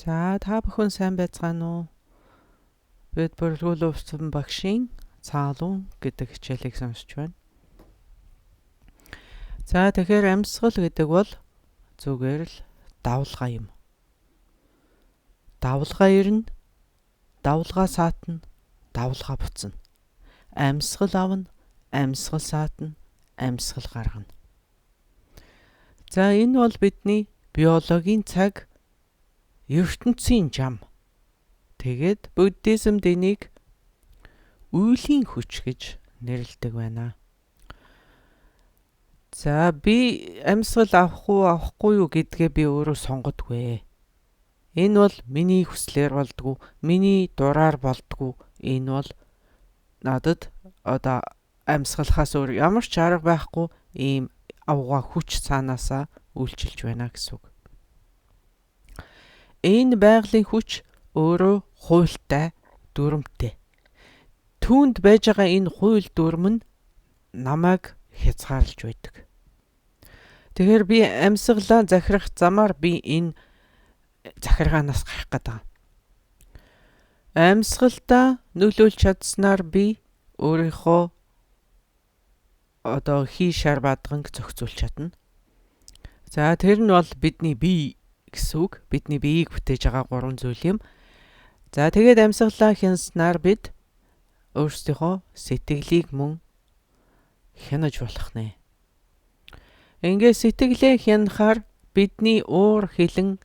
За та бүхэн сайн байцгаана уу? Бид бүргүүлсэн багшийн цаалун гэдэг хичээлийг сонсч байна. За тэгэхээр амьсгал гэдэг бол зүгээр л давлгаа юм. Давлгаа ирнэ, давлгаа саатна, давлгаа буцна. Амьсгал авна, амьсгал саатна, амьсгал гаргана. За энэ бол бидний биологийн цаг, ертөнцийн жам. Тэгээд буддизмд энийг үеийн хүч гэж нэрлэдэг байна. За би амьсгал авах уу авахгүй юу гэдгээ би өөрөө сонгодгүй. Энэ бол миний хүслээр болдгоо, миний дураар болдгоо. Энэ бол надад одоо амьсгалахаас өөр ямар ч арга байхгүй ийм авгаа хүч цаанаасаа үйлчилж байна гэсэн үг. Энэ байгалийн хүч өөрөө хуйлтай, дүрмтэй. Түүнд байж байгаа энэ хууль дүрм нь намайг хязгаарлаж байдаг. Тэгэхээр би амьсгалаа захирах замаар би энэ захиргаанаас гарах гэдэг. Амьсгалдаа нөлөөлж чадсанаар би өөрийнхөө одоо хий шар бадганг зохицуулж чадна. За тэр нь бол бидний бие гэсэн үг. Бидний биеийг бүтээж байгаа гурван зүйл юм. За тэгээд амьсгалаа хянснаар бид өөрсдийнхөө сэтгэлийг мөн хянаж болох нэ. Ингээд сэтгэлээ хянахаар бидний уур хилэн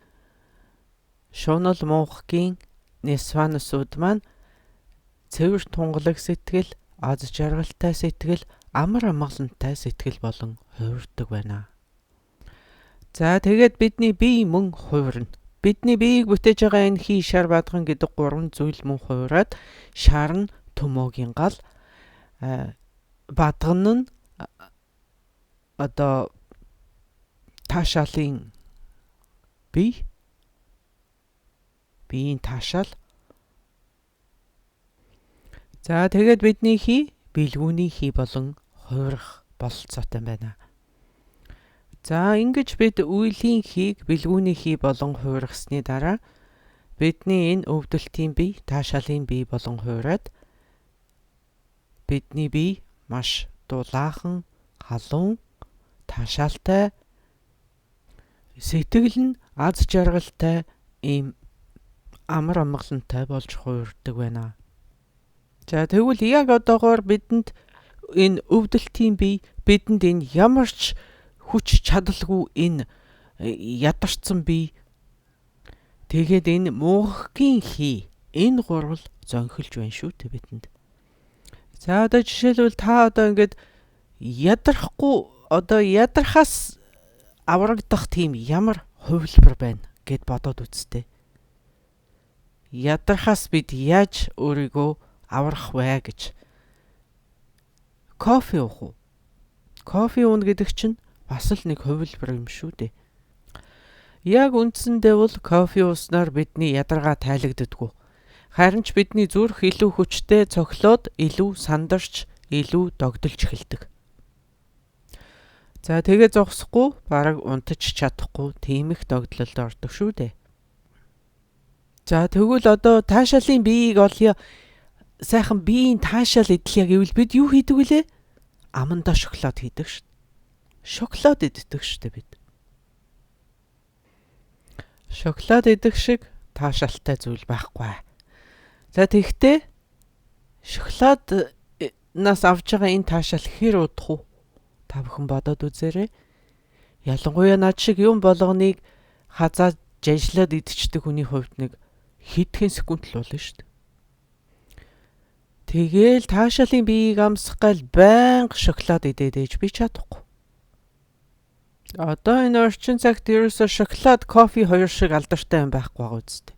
шунал муухгийн нисванасууд маань цэвэр тунгалаг сэтгэл, аз жаргалтай сэтгэл, амар амгалантай сэтгэл болон хувирдаг байна. За тэгээд бидний бие мөн хувирна. Бидний биеийг бүтээж байгаа энэ хий шар бадган гэдэг гурван зүйл мөн хувираад шар нь төмөөгийн гал, бадган нь одоо таашаалын биеийн таашаал. За тэгээд бидний хий бэлгүүний хий болон хувирах бололцоотой байна. За ингэж бид үеийн хийг бэлгүүний хий болон хувиргасны дараа бидний энэ өвдөлтийн бие, таашаалын бие болон хувираад бидний бие маш дулаахан, халуун, таашаалтай, сэтгэл нь аз жаргалтай, ийм амар амгалантай болж хувирдаг байна. За тэгвэл яг одоогоор бидэнд энэ өвдөлтийн бие, бидэнд энэ ямар ч хүч чадалгүй энэ ядарсан бие, тэгээд энэ муухгийн хий, энэ гурвал зөнхөлж байна шүү дээ бидэнд. За одоо жишээлбэл та одоо ингээд ядрахаас аврагдах тийм ямар хувилбар байна гэд бодоод үзтээ. Ядрахаас бид яаж өөрийгөө аврах вэ гэж. Кофе уух уу? Кофе ууна гэдэг чинь бас л нэг хувилбар юм шүү дээ. Яг үндсэндээ бол кофе ууснаар бидний ядаргаа тайлагддаггүй. Харин ч бидний зүрх илүү хүчтэй цохилоод илүү сандарч, илүү догдолж эхэлдэг. За тэгээ зогсохгүй, бараг унтаж чадахгүй тийм их догдлолд ордог шүү дээ. За тэгвэл одоо таашаалын биеийг олъё. Сайхан биеийн таашаал идэхийг гэвэл бид юу хийдэг вүлээ? Амандаа шоколад хийдэг шүү. Шоколад иддэг шүү дээ бид. Шоколад идэх шиг таашаалтай зүйл байхгүй. За тэгтээ шоколаднаас авж байгаа энэ таашаал хэр удах уу? Та бүхэн бодоод үзээрэй. Ялангуяа над шиг юм болгоныг хазааж ажиллаад идчихдэг хүний хувьд нэг хэдхэн секунд л болно шүү дээ. Тэгээл таашаалын биеийг амсах гал байнга шоколад идээд ээж би чадахгүй. Одоо энэ орчин цагт ерөөсө шоколад, кофе хоёр шиг алдартай юм байхгүй байгаа үстэй.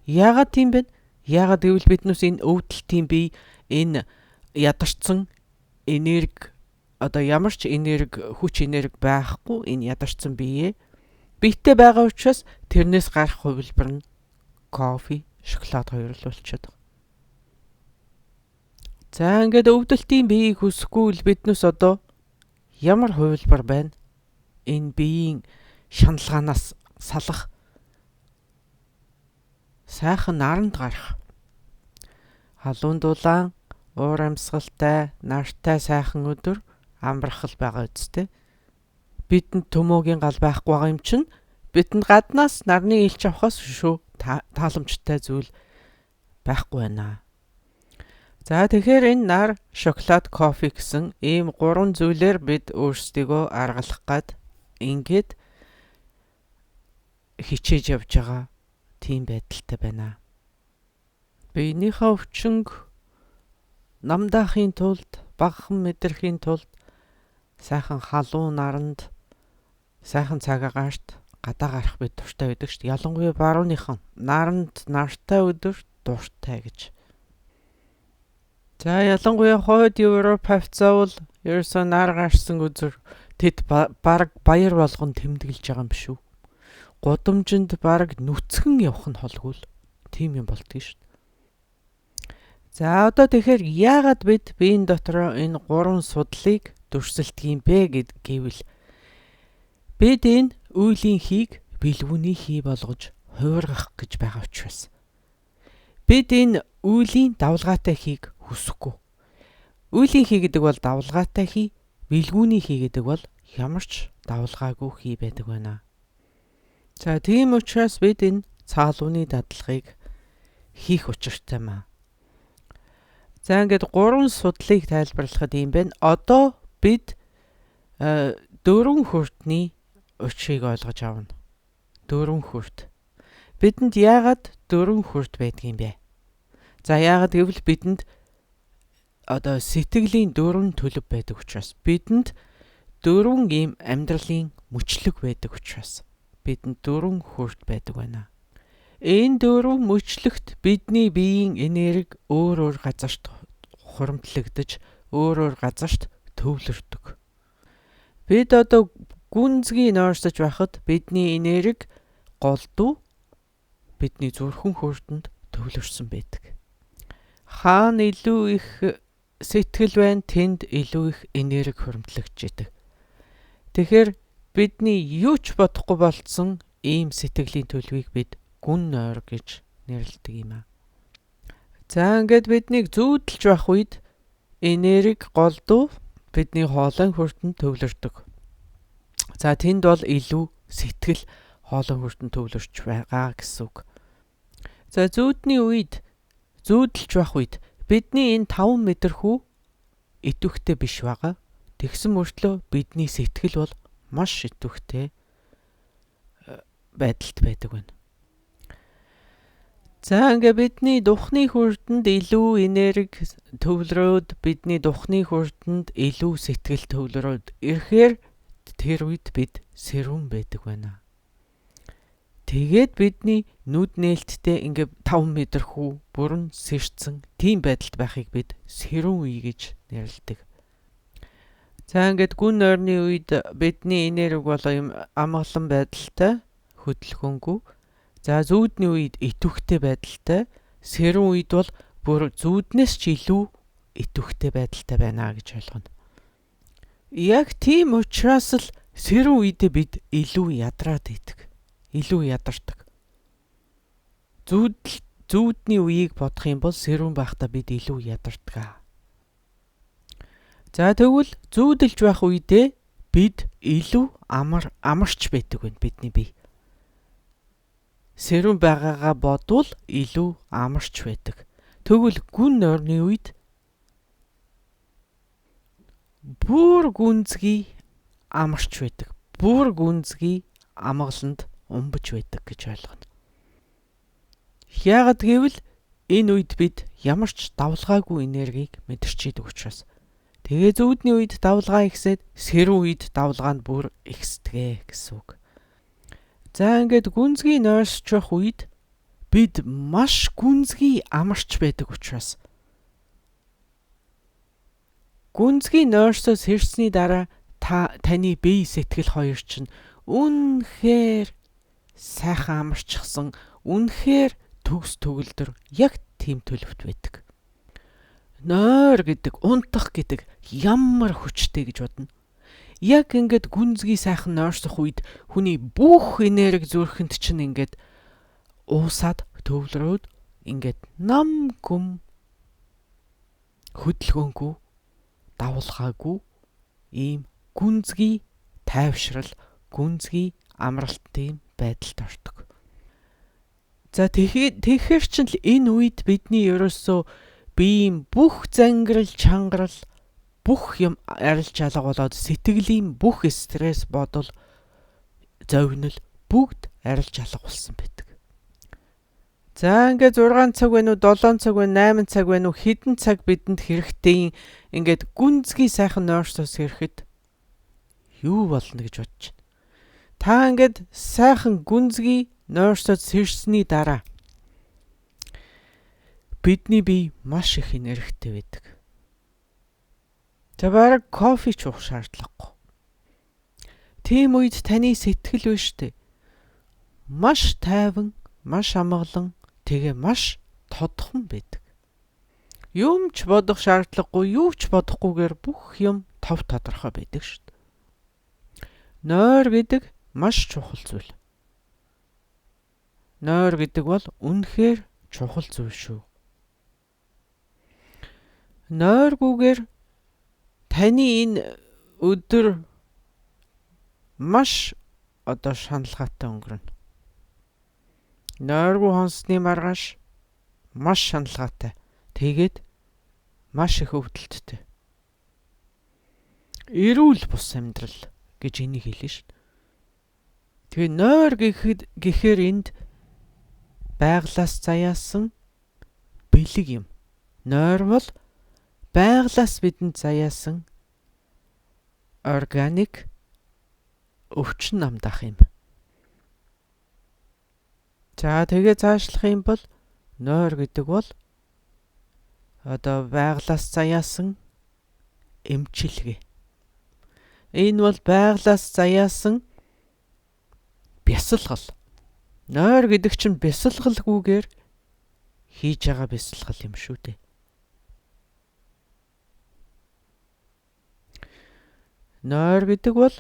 Яагаад тийм бэ? Яагаад гэвэл биднээс энэ өвдөлтийн бие, энэ ядарсан энерги, одоо ямар ч хүч энерги байхгүй энэ ядарсан бие биетэй байгаа учраас тэрнээс гарах хувилбар нь кофе, шоколад хоёр л болчиход байгаа. За ингээд өвдөлтийн биеийг хүсэхгүй л биднээс одоо ямар хувилбар байна? Энэ биеийн шаналгаанаас салах сайхан наранд гарах. Халуун дулаан, уур амьсгалтай, нартай сайхан өдөр амрахал байгаа үсттэй. Бидэнд төмөөгийн гал байхгүй байгаа юм чинь бидэнд гаднаас нарны илч авахаас шүү тааламжтай зүйл байхгүй байна. За тэгэхээр энэ нар, шоколад, кофе гэсэн ийм 3 зүйлээр бид өөрсдийгөө аргалах гад ингээд хичээж явж байгаа тийм байдалтай байна. Биенийхээ өвчнөг намдаахын тулд, багахан мэдрэхийн тулд сайхан халуун наранд, сайхан цаг агаарт гадаа гарах бид дуртай байдаг шүү дээ. Ялангуяа барууныхан наранд нартай өдөр дуртай гэж. За ялангуяа хойд Европ хавцаавал ерөөсөө нар гарсан өдөр тэд бараг баяр болгон тэмдэглэж байгаа юм шүү. Гудамжинд бараг нүцгэн явах нь холгүй л тийм юм болдгоо шүү. За одоо тэгэхээр яагаад бид биеийн дотроо энэ 3 судлыг дүрсэлдэг юм бэ гэвэл бид энэ үеийн хийг бэлгүүний хий болгож хуургах гэж байгаа учраас. Бид энэ үеийн давлгаатай хийг хүсэхгүй. Үеийн хий гэдэг бол давлгаатай хий, бэлгүүний хий гэдэг бол ямар ч давлгаагүй хий байдаг байна. За тийм учраас бид энэ цаалууны дадлагыг хийх учиртай маа. За ингээд 3 судлыг тайлбарлахад юм байна. Одоо бид 4 хүртний учрыг ойлгож авна. 4 хүрт. Бидэнд яагаад 4 хүрт байдг юм бэ? За яагаад гэвэл бидэнд одоо сэтгэлийн 4 төлөв байдаг учраас, бидэнд 4 ийм амьдралын мөчлөг байдаг учраас бидэнд 4 хүрт байдаг байна. Энэ 4 мөчлөгт бидний биеийн энерги өөр газарт хуримтлагдаж, өөр газарт төвлөрдөг. Бид одоо гүнзгий нойрсож байхад бидний энерги голдуу бидний зүрхэн хүртэнд төвлөрсөн байдаг. Хаана илүү их сэтгэл байна, тэнд илүү их энерги хуримтлагдж идэг. Тэгэхээр бидний юу ч бодохгүй болцсон ийм сэтгэлийн төлөвийг бид гүн нойр гэж нэрлэдэг юм аа. За ингээд биднийг зүүдэлж байх үед энерги голдуу бидний хоолойн хүртэнд төвлөрдөг. За тэнд бол илүү сэтгэл хоолойн хүртэнд төвлөрч байгаа гэсэн үг. За зүүдний үед, зүүдэлж байх үед бидний энэ 5 мэдрэхүү идэвхтэй биш байгаа. Тэгсэн мөртлөө бидний сэтгэл бол маш идэвхтэй байдалд байдаг байна. За ингээ бидний духны хүртэнд илүү энерги төвлөрөөд, бидний духны хүртэнд илүү сэтгэл төвлөрөөд ирэхээр тэр үед бид сэрүүн байдаг байна. Тэгээд бидний нүд нээлттэй ингээ 5 мэдрэхүү бүрэн сэрцэн тийм байдалд байхыг бид сэрүүн үе гэж нэрлэдэг. За ингээд гүн нойрны үед бидний энерги болоо юм амгалан байдалтай, хөдөлгөөнгүй. За зүүдний үед идэвхтэй байдалтай, сэрүүн үед бол бүр зүүднээс ч илүү идэвхтэй байдалтай байна гэж ойлгоно. Яг тийм учраас л сэрүүн үедээ бид илүү ядраад идэг. Илүү ядардаг. Зүүдний үеийг бодох юм бол сэрүүн байхдаа бид илүү ядардаг. За тэгвэл зүүдэлж байх үедээ бид илүү амарч байдаг байна бидний бие. Сэрүүн байгаагаа бодвол илүү амарч байдаг. Тэгвэл гүн нойрны үед бүр гүнзгий амарч байдаг. Бүр гүнзгий амгаланд умбаж байдаг гэж ойлгоно. Яагад гэвэл энэ үед бид ямар ч давлгаагүй энергийг мэдэрч идэг учраас. Тэгээ зүүдний үед давлгаа ихсээд сэрүүн үед давлгаа нь бүр ихсдэгэ гэсэн үг. За ингээд гүнзгий нойрсож байх үед бид маш гүнзгий амарч байдаг учраас гүнзгий нойрсоос сэрсний дараа таны бие сэтгэл хоёр чинь үнэхээр сайхан амарчсан, үнэхээр төгс төгөлдөр яг тийм төлөвт байдаг. Нойр гэдэг, унтах гэдэг ямар хүчтэй гэж бодно. Яг ингээд гүнзгий сайхан нойрсох үед хүний бүх энерги зүрхэнд чинь ингээд уусаад төвлөрөөд ингээд нам гүм хөдөлгөөнгүй давулгаагүй ийм гүнзгий тайвшрал, гүнзгий амралтын байдалд ордог. За тэгэхээр ч л энэ үед бидний ерөөсөө биеийн бүх зангирал, чангарал, бүх юм арилж алга болоод сэтгэлийн бүх стресс, бодол, зовнил бүгд арилж алга болсон байдаг. За ингээд 6 цаг байна уу, 7 цаг байна, 8 цаг байна уу, хэдэн цаг бидэнд хэрэгтэй ингээд гүнзгий сайхан нойрсоос ирэхэд юу болно гэж бодож байна. Та ингээд сайхан гүнзгий нойрсоод сэрсний дараа бидний бие маш их энергитэй байдаг. За бараг кофе ч уух шаардлагагүй. Тийм үед таны сэтгэл биш үү? Маш тайван, маш амгалан, тэгээ маш тодхон байдаг. Юм ч бодох шаардлагагүй, юу ч бодохгүйгээр бүх юм тов тодорхой байдаг шүү дээ. Нойр гэдэг маш чухал зүйл. Нойр гэдэг бол үнэхээр чухал зүйл шүү. Нойргүйгээр таны энэ өдөр маш шаналгаатай өнгөрнө. Нойргүй хонсны маргааш маш шаналгаатай. Тэгээд маш их өвдөлттэй. Эрүүл бус амьдрал гэж энийг хэлнэ шүү. Тэгээ нойр гэхээр энд байглаас заяасан бэлэг юм. Нойр бол байглаас бидэнд заяасан органик өвчин намдах юм. За тэгээ цаашлах юм бол нойр гэдэг бол байглаас заяасан эмчилгээ. Энэ бол байглаас заяасан бясалгал. Нойр гэдэг чинь бясалгалгүйгээр хийж байгаа бясалгал юм шүү дээ. Нойр гэдэг бол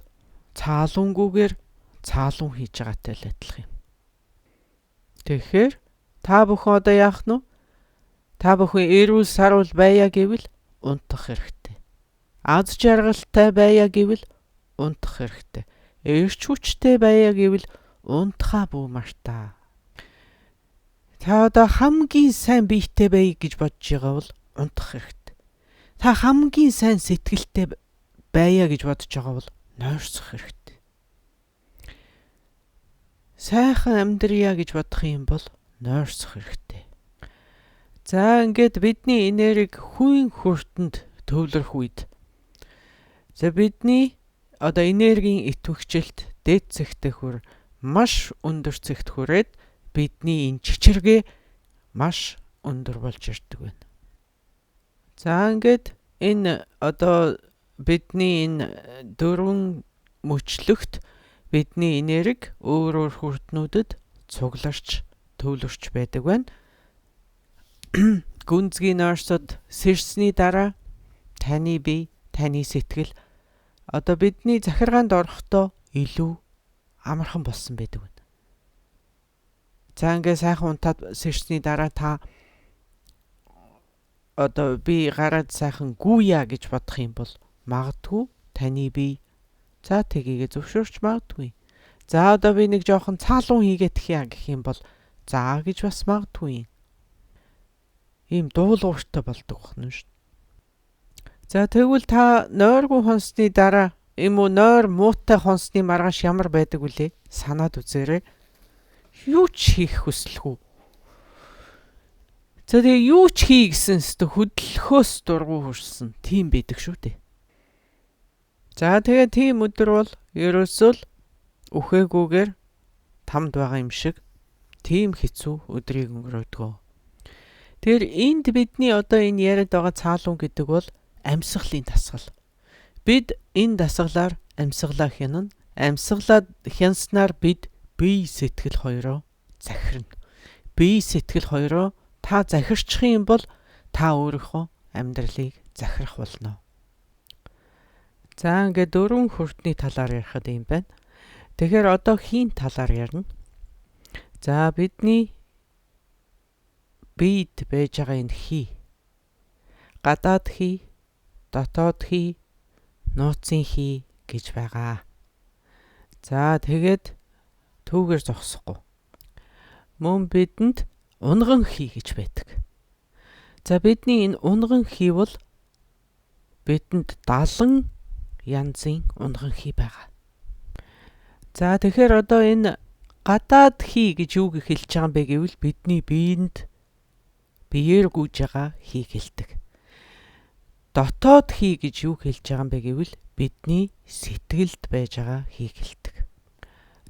цаалунгүйгээр цаалун хийж байгаатай л адилхан юм. Тэгэхээр та бүхэн яах нь вэ? Та бүхэн эрүүл сарвал байя гэвэл унтах хэрэгтэй. Аз жаргалтай байя гэвэл унтах хэрэгтэй. Эрч хүчтэй байя гэвэл унтахаа бүү мартаа. Та хамгийн сайн биетэй бай гэж бодож байгаа бол унтах хэрэгтэй. Та хамгийн сайн сэтгэлтэй байя гэж бодож байгаа бол нойрсох хэрэгтэй. Сайхан амьдрья гэж бодох юм бол нойрсох хэрэгтэй. За ингээд бидний энерги хүн хүртэнд төвлөрөх үед бидний энергийн итвэгчлэлт дээд зэгтээ маш өндөр зэгт хүрээд бидний энэ чичиргээ маш өндөр болж ирдэг байна. За ингээд энэ бидний энэ дөрвөн мөчлөгт бидний энерги өөр хүртнүүдэд цугларч төвлөрч байдаг байна. Гүнзгий нойрсод сэрсний дараа таны бие, таны сэтгэл бидний захиргаанд орохдоо илүү амархан болсон байдаг байна. За ингээ сайхан унтаад сэрсний дараа та би гараад сайхан гүйя гэж бодох юм бол магадгүй таны бие за тгийгээ зөвшөөрч магадгүй. За би нэг жоохон цаалун хийгээд гэх юм бол за гэж бас магадгүй. Ийм дуулууртай болдог байна шүү. За тэгвэл та нойргүй хонсны дараа нойр муутай хонсны маргааш ямар байдаг вүлээ? Санаад үзээрэй. Юу ч хийх хүсэлгүй. За тэгээ юу ч хий гэсэн хөдөлгөхөөс дургу хүрсэн. Тийм байдаг шүү дээ. За тэгээ тийм өдөр бол ерөөсөө л үхээгүйгээр тамд байгаа юм шиг тийм хэцүү өдрийг өнгөрөөдгөө. Тэр энд бидний энэ яриад байгаа цаалун гэдэг бол амьсгалын дасгал. Бид энэ дасгалаар амьсгалаа хянана. Амьсгалаа хянснаар бид бие сэтгэл хоёроо захирна. Бие сэтгэл хоёроо та захирчих юм бол та өөрийнхөө амьдралыг захирах болно. За ингээд дөрвөн хүртний талаар ярихад юм байна. Тэгэхээр хийн талаар ярина. За бидний биед байж байгаа энэ хий. Гадаад хий, дотоод хий, нууцын хий гэж байгаа. За тэгээд түүгээр зогсохгүй. Мөн бидэнд унган хий гэж байдаг. За бидний энэ унган хий бол бидэнд 70 янзын унган хий байгаа. За тэгэхээр одоо энэ гадаад хий гэж юу хэлж байгаа юм бэ гэвэл бидний биед биеэр гүйж байгаа хий хэлдэг. Дотоод хий гэж юу хэлж байгаа юм бэ гэвэл бидний сэтгэлд байж байгаа хий хэлдэг.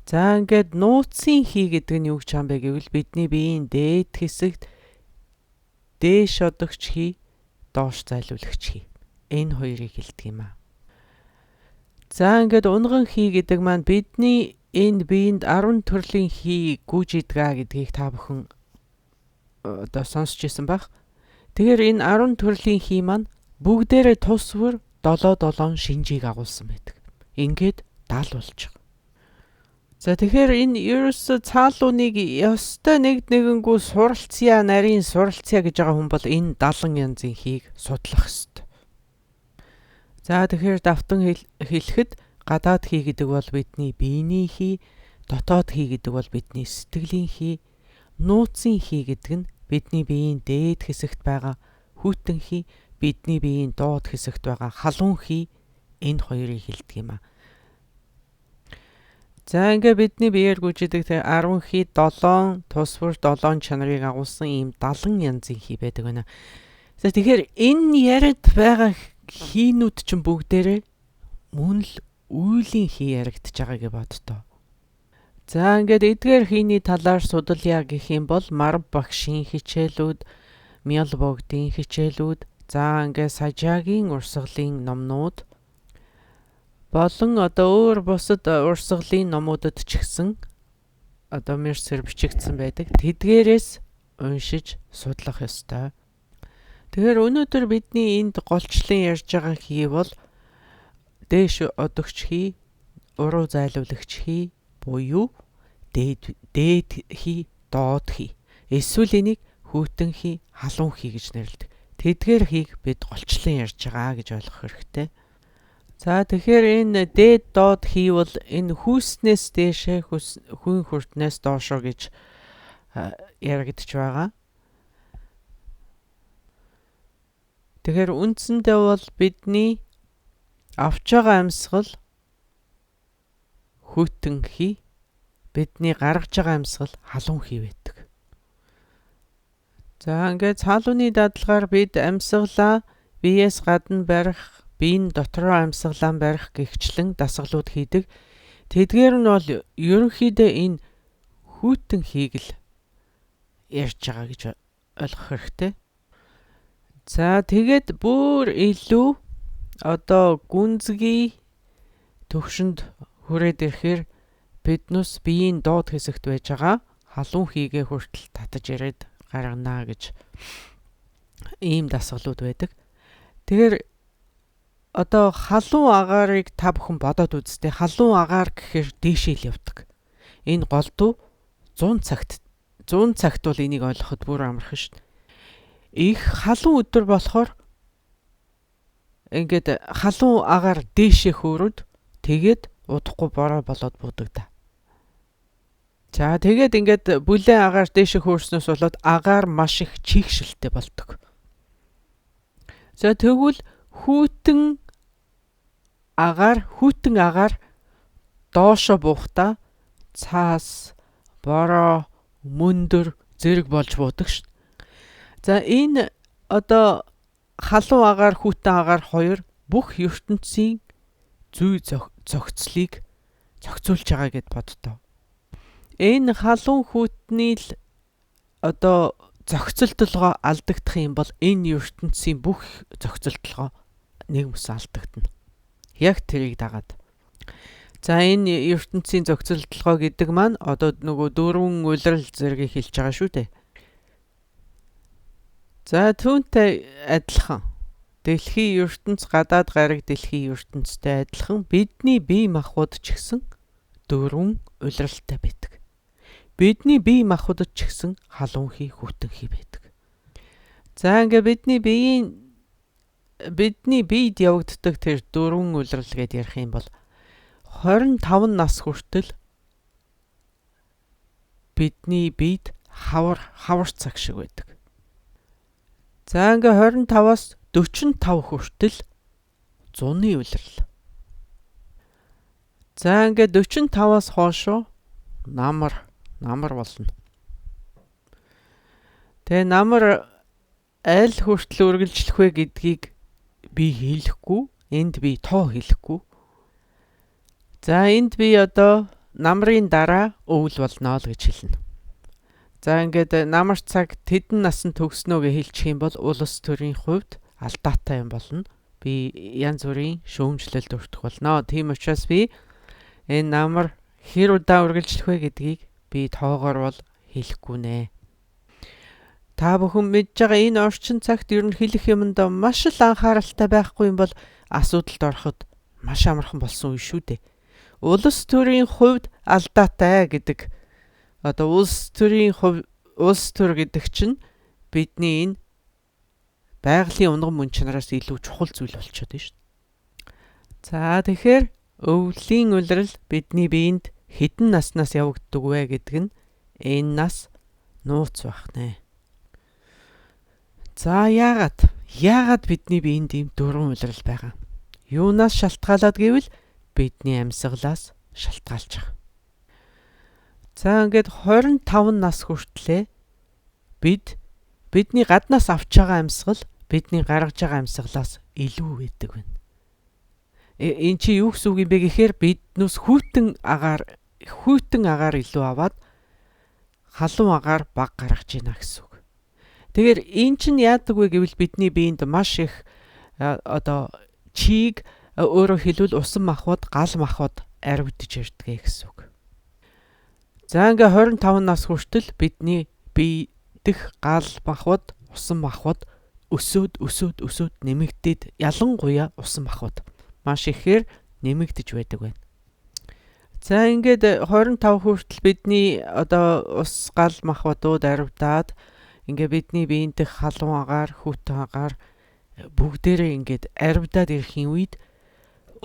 За ингээд нууцын хий гэдэг нь юу гэж байгаа юм бэ гэвэл бидний биеийн дээд хэсэгт дээш одогч хий, доош зайлуулагч хий. Энэ хоёрыг хэлдэг юм аа. За ингээд унган хий гэдэг маань бидний энэ биеинд 10 төрлийн хий гүйж идгаа гэдгийг та бүхэн одоо сонсч ирсэн баг. Тэгэхээр энэ 10 төрлийн хий маань бүгдээрээ тус бүр 7 шинжийг агуулсан байдаг. Ингээд 70 болж байгаа. За тэгэхээр энэ ерөөсө цаалууныг ёстой нэгнгүү суралцъя, нарийн суралцъя гэж байгаа хүн бол энэ 70 янзын хийг судлах ёстой. За тэгэхээр давтан хэлэхэд гадаад хий гэдэг бол бидний биений хий, дотоод хий гэдэг бол бидний сэтгэлийн хий, нууцын хий гэдэг нь бидний биеийн дээд хэсэгт байгаа хүйтэн хий, бидний биеийн доод хэсэгт байгаа халуун хий, энэ хоёрыг хэлдэг юм аа. За ингээ бидний биеэр гүйжидэг 10 хий 7 тус бүр 7 чанарыг агуулсан ийм 70 янзын хий байдаг байна. За тэгэхээр энэ яриад байгаа хийнүүд чинь бүгдээрээ мөн л үйлийн хий яригдж байгаа гэж бодтоо. За ингээд эдгээр хийний талаар судалъя гэх юм бол Марв багшийн хичээлүүд, Мял богдын хичээлүүд, за ингээд Сажаагийн урсгалын номнууд болон одоо өөр бусад урсгалын номуудад ч гэсэн одоо Мерсер бичигдсэн байдаг. Тэдгээрээс уншиж судлах ёстой. Тэгэхээр өнөөдөр бидний энд голчлон ярьж байгаа хий бол дээш одогч хий, уруу зайлуулагч хий буюу дээд хий, доод хий. Эсвэл энийг хүйтэн хий, халуун хий гэж нэрлэдэг. Тэдгээр хийг бид голчлон ярьж байгаа гэж ойлгох хэрэгтэй. За тэгэхээр энэ дээд доод хий бол энэ хүүснээс дээшээ хүн хүртнээс доошоо гэж яригдж байгаа. Тэгэхээр үндсэндээ бол бидний авч байгаа амьсгал хүйтэн хий, бидний гаргаж байгаа амьсгал халуун хий байдаг. За ингээд цаалууны дадлагаар бид амьсгалаа биеэс гадна барих, биеийн дотроо амьсгалаа барих гихчлэн дасгалууд хийдэг. Тэдгээр нь бол ерөнхийдөө энэ хүйтэн хийг л ярьж байгаа гэж ойлгох хэрэгтэй. За тэгээд бүр илүү одоо гүнзгий төвшөнд хүрээд ирэхээр биднес биеийн доод хэсэгт байж байгаа халуун хийгээ хүртэл татаж ирээд гаргана гэж ийм дасгалууд байдаг. Тэгэхээр одоо халуун агаарыг та бүхэн бодоод үзтээ. Халуун агаар гэхээр дээшээ л явдаг. Энэ голдуу 100 цагт бол энийг ойлгоход бүр амархан шүү дээ. Их халуун өдөр болохоор ингээд халуун агаар дээшээ хөөрөд тэгээд удахгүй бороо болоод будагда. За тэгээд ингээд бүлээн агаар дээшээ хөөрснөөс болоод агаар маш их чийгшилтэй болдог. За тэгвэл хүйтэн агаар доошо буухта цаас, бороо, мөндөр зэрэг болж буудаг шүү. За энэ одоо халуун агаар, хүйтэн агаар хоёр бүх ертөнцийн зүй зохицлыг зохицуулж байгаа гэд бодтоо. Энэ халуун хүйтний л одоо зохицолтолгоо алдагдах юм бол энэ ертөнцийн бүх зохицолтолгоо нэг мэс алдагдана. Яг тэрийг дагаад. За энэ ертөнцийн зохицолтолгоо гэдэг маань одоо нөгөө дөрвөн улирал зэргийг хэлж байгаа шүү дээ. За түүнтэй адилхан дэлхийн ертөнц, гадаад гариг дэлхийн ертөнцтэй адилхан бидний бие махбод ч гэсэн дөрвөн улиралтай байдаг. Бидний бие махбодд ч гэсэн халуун хий, хүйтэн хий байдаг. За ингээ бидний биед явагддаг тэр дөрвөн улирал гэдээ ярих юм бол 25 нас хүртэл бидний биед хавар цаг шиг байдаг. За ингээ 25-аас 45 хүртэл зуны улирал. За ингээ 45-аас хойш намар болно. Тэгээ намар аль хүртэл үргэлжлэх вэ гэдгийг би хэлэхгүй, энд би тоо хэлэхгүй. За энд би одоо намрын дараа өвөл болно л гэж хэлнэ. За ингээд намар цаг тэдэн насанд төгснөө гэж хэлчих юм бол улс төрийн хувьд алдаатай юм болно. Би янз бүрийн шүүмжлэлд өртөх болно. Тийм учраас би энэ намар хэр удаа үргэлжлэх вэ гэдгийг би тоогоор бол хэлэхгүй нэ. Та бүхэн мэдж байгаа энэ орчин цагт ер нь хэлэх юмд маш л анхааралтай байхгүй юм бол асуудалд ороход маш амархан болсон үе шүү дээ. Улс төрийн хувьд алдаатай гэдэг одоо улс төр гэдэг чинь бидний энэ байгалийн унган мөн чанараас илүү чухал зүйл болчиход байна шүү дээ. За тэгэхээр өвлийн улирал бидний биед хэдэн наснаас явагддаг вэ гэдэг нь энэ нас нууц байх нэ. За яагаад бидний биед ийм дөрвөн улирал байгаа? Юунаас шалтгаалаад гэвэл бидний амьсгалаас шалтгаалж байгаа. За ингээд 25 нас хүртлээр бидний гаднаас авч байгаа амьсгал бидний гаргаж байгаа амьсгалаас илүү байдаг байна. Энд чи юу гэсэн үг юм бэ гэхээр биднээс хүйтэн агаар илүү аваад халуун агаар баг гаргаж ийна гэсэн үг. Тэгэхээр эн чинь яадаг вэ гэвэл бидний биед маш их одоо чийг өөрөөр хэлбэл усан махбод гал махбод арвидж ирдэг гэсэн үг. За ингээ 25 нас хүртэл бидний бие дэх гал махбод усан махбод өсөөд нэмэгдээд ялангуяа усан махбод маш ихээр нэмэгдэж байдаг байна. За ингээд 25 хүртэл бидний одоо ус гал махбодууд арвидаад ингээ бидний биеийн дэх халуун агаар, хүйтэн агаар бүгдээрээ ингээд арвидаад ирэхийн үед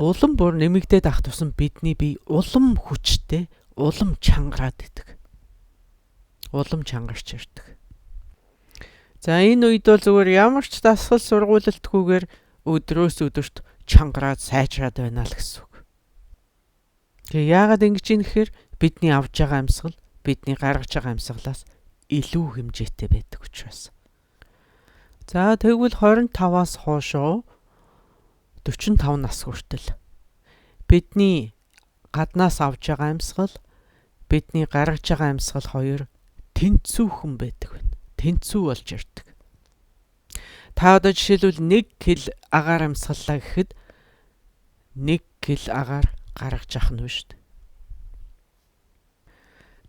улам бүр нэмэгдээд ах тусам бидний бие улам хүчтэй, улам чангараад идэг. Улам чангарч ирдэг. За энэ үед бол зүгээр ямар ч дасгал сургуулалтгүйгээр өдрөөс өдөрт чангараад сайжраад байна л гэсэн үг. Тэгээ яагаад ингэж юм гэхээр бидний авж байгаа амьсгал, бидний гаргаж байгаа амьсгалаас илүү хэмжээтэй байдаг учраас. За тэгвэл 25-аас хойш 45 нас хүртэл бидний гаднаас авж байгаа амьсгал, бидний гаргаж байгаа амьсгал хоёр тэнцвүүхэн байдаг байна. Тэнцүү болж ирдэг. Та одоо жишээлбэл 1 кг агаар амьсгаллаа гэхэд 1 кг агаар гаргаж ах нь шүү дээ.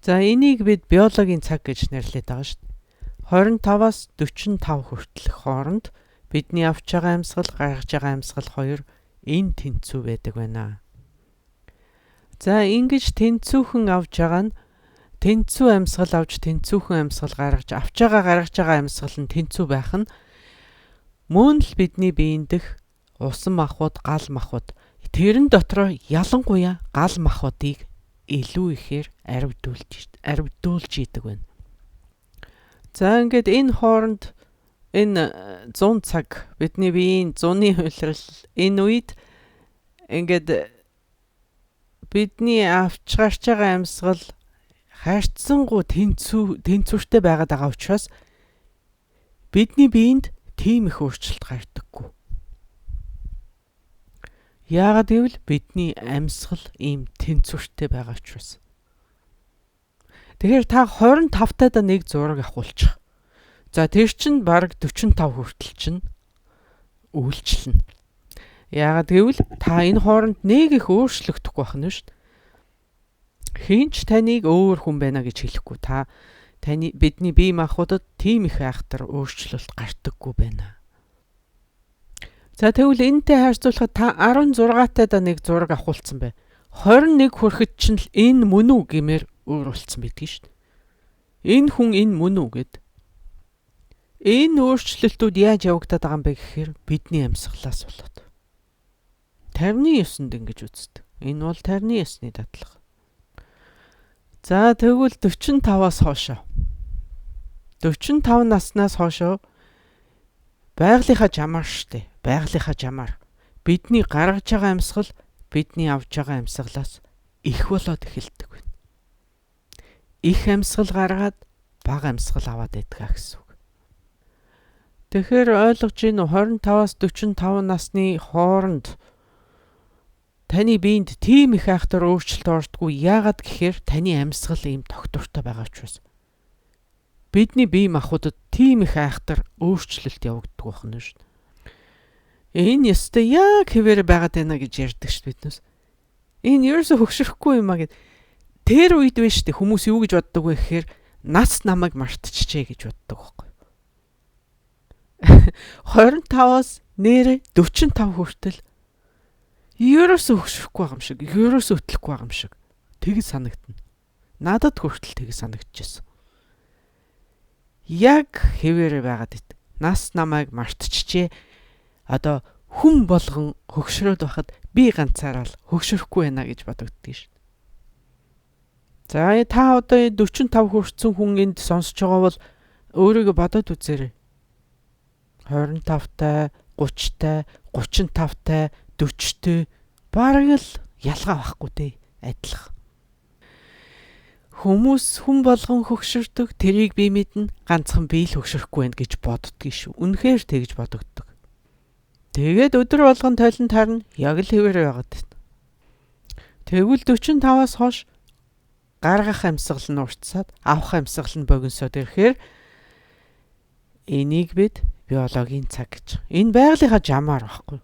За энийг бид биологийн цаг гэж нэрлэдэг байгаа шүү дээ. 25-аас 45 хүртэлх хооронд бидний авч байгаа амьсгал, гаргаж байгаа амьсгал хоёр энэ тэнцүү байдаг байна. За ингэж тэнцүүхэн авж байгаа нь тэнцүү амьсгал авч тэнцүүхэн амьсгал гаргаж гаргаж байгаа амьсгал нь тэнцүү байх нь мөн л бидний биеийн дэх усан махбод, гал махбод тэрэн дотроо ялангуяа гал махбодыг илүү ихээр арвидуулж идэг байна. За ингээд энэ хооронд энэ 100 цаг бидний биеийн зуны улирал энэ үед ингээд бидний авч гарч байгаа амьсгал хайрцсангуу тэнцвэртэй байгаад байгаа учраас бидний биеинд тийм их өөрчлөлт гардаггүй. Яагаад гэвэл бидний амьсгал ийм тэнцвэртэй байгаа учраас. Тэгэхээр та 25-таад нэг зураг авахулчих. За тэр чинь бараг 45 хүртэл чинь үйлчлэнэ. Яагаад гэвэл та энэ хооронд нэг их өөрчлөгдөхгүй байх нь шүү дээ. Хинч таныг өөр хүн байна гэж хэлэхгүй. Бидний бие махбодод тийм их айхтар өөрчлөлт гардаггүй байна. За тэгвэл энэтэй харьцуулахад та 16-таад нэг зураг авахулсан бай. 21 хүрэхэд чинь л энэ мөн үү гэмээр өөр болцсон байдгийг шүү дээ. Энэ хүн энэ мөн үү гэд. Энэ өөрчлөлтүүд яаж явагдаад байгаа юм бэ гэхээр бидний амьсгалаас болоод. Тарны ёсонд ингэж үздэг. Энэ бол тарны ёсны дадлага. За тэгвэл 45-аас хоошоо. 45 наснаас хоошоо байгалийнхаа жамаар штэ. Байгалийнхаа жамаар бидний гаргаж байгаа амьсгал бидний авж байгаа амьсгалаас их болоод эхэлдэг байна. Их амьсгал гаргаад бага амьсгал аваад идэх гэсэн үг. Тэгэхээр ойлгож ийн 25-аас 45 насны хооронд таны биед тийм их айхтар өөрчлөлт ордоггүй. Яагаад гэхээр таны амьсгал ийм тогтвортой байгаа учраас. Бидний бие махбодод тийм их айхтар өөрчлөлт явагддаг байна шүү дээ. Энэ ёстой яг хэвээр байгаад байна гэж ярьдаг шүү биднээс. Энэ ерөөсө хөгшрөхгүй юм а гэд. Тэр үед биш дээ хүмүүс юу гэж боддог вэ гэхээр нас намайг мартчихжээ гэж боддог байхгүй. 25-аас нэрэ 45 хүртэл ерөөсө хөгшрөхгүй байгаа юм шиг, ерөөсө хөтлөхгүй байгаа юм шиг тэгж санагдана. Надад хүртэл тэгж санагдчихсэн. Яг хэвээр байгаад ит. Нас намайг мартчихжээ. Одоо хүн болгон хөгшрөөд байхад би ганцаараа л хөгшрөхгүй байна гэж бодогддог шүү. За та одоо 45 хүрсэн хүн энд сонсож байгаа бол өөрийгөө бодоод үзээрэй. 25-тай, 30-тай, 35-тай, 40-тэй бараг л ялгаа байхгүй дээ. Адилхан. Хүмүүс хүн болгон хөгшөрдөг. Тэрийг би мэднэ. Ганцхан би л хөгшрөхгүй байна гэж боддгийг шүү. Үнэхээр тэгж бодогддог. Тэгээд өдөр болгон тойлон тарна. Яг л хэвээр байгаад байна. Тэгвэл 45-аас хойш гаргах амьсгал нь уртсаад авах амьсгал нь богиносоод ирэхээр энийг бид биологийн цаг гэж. Энэ байгалийнхаа жамаар байхгүй.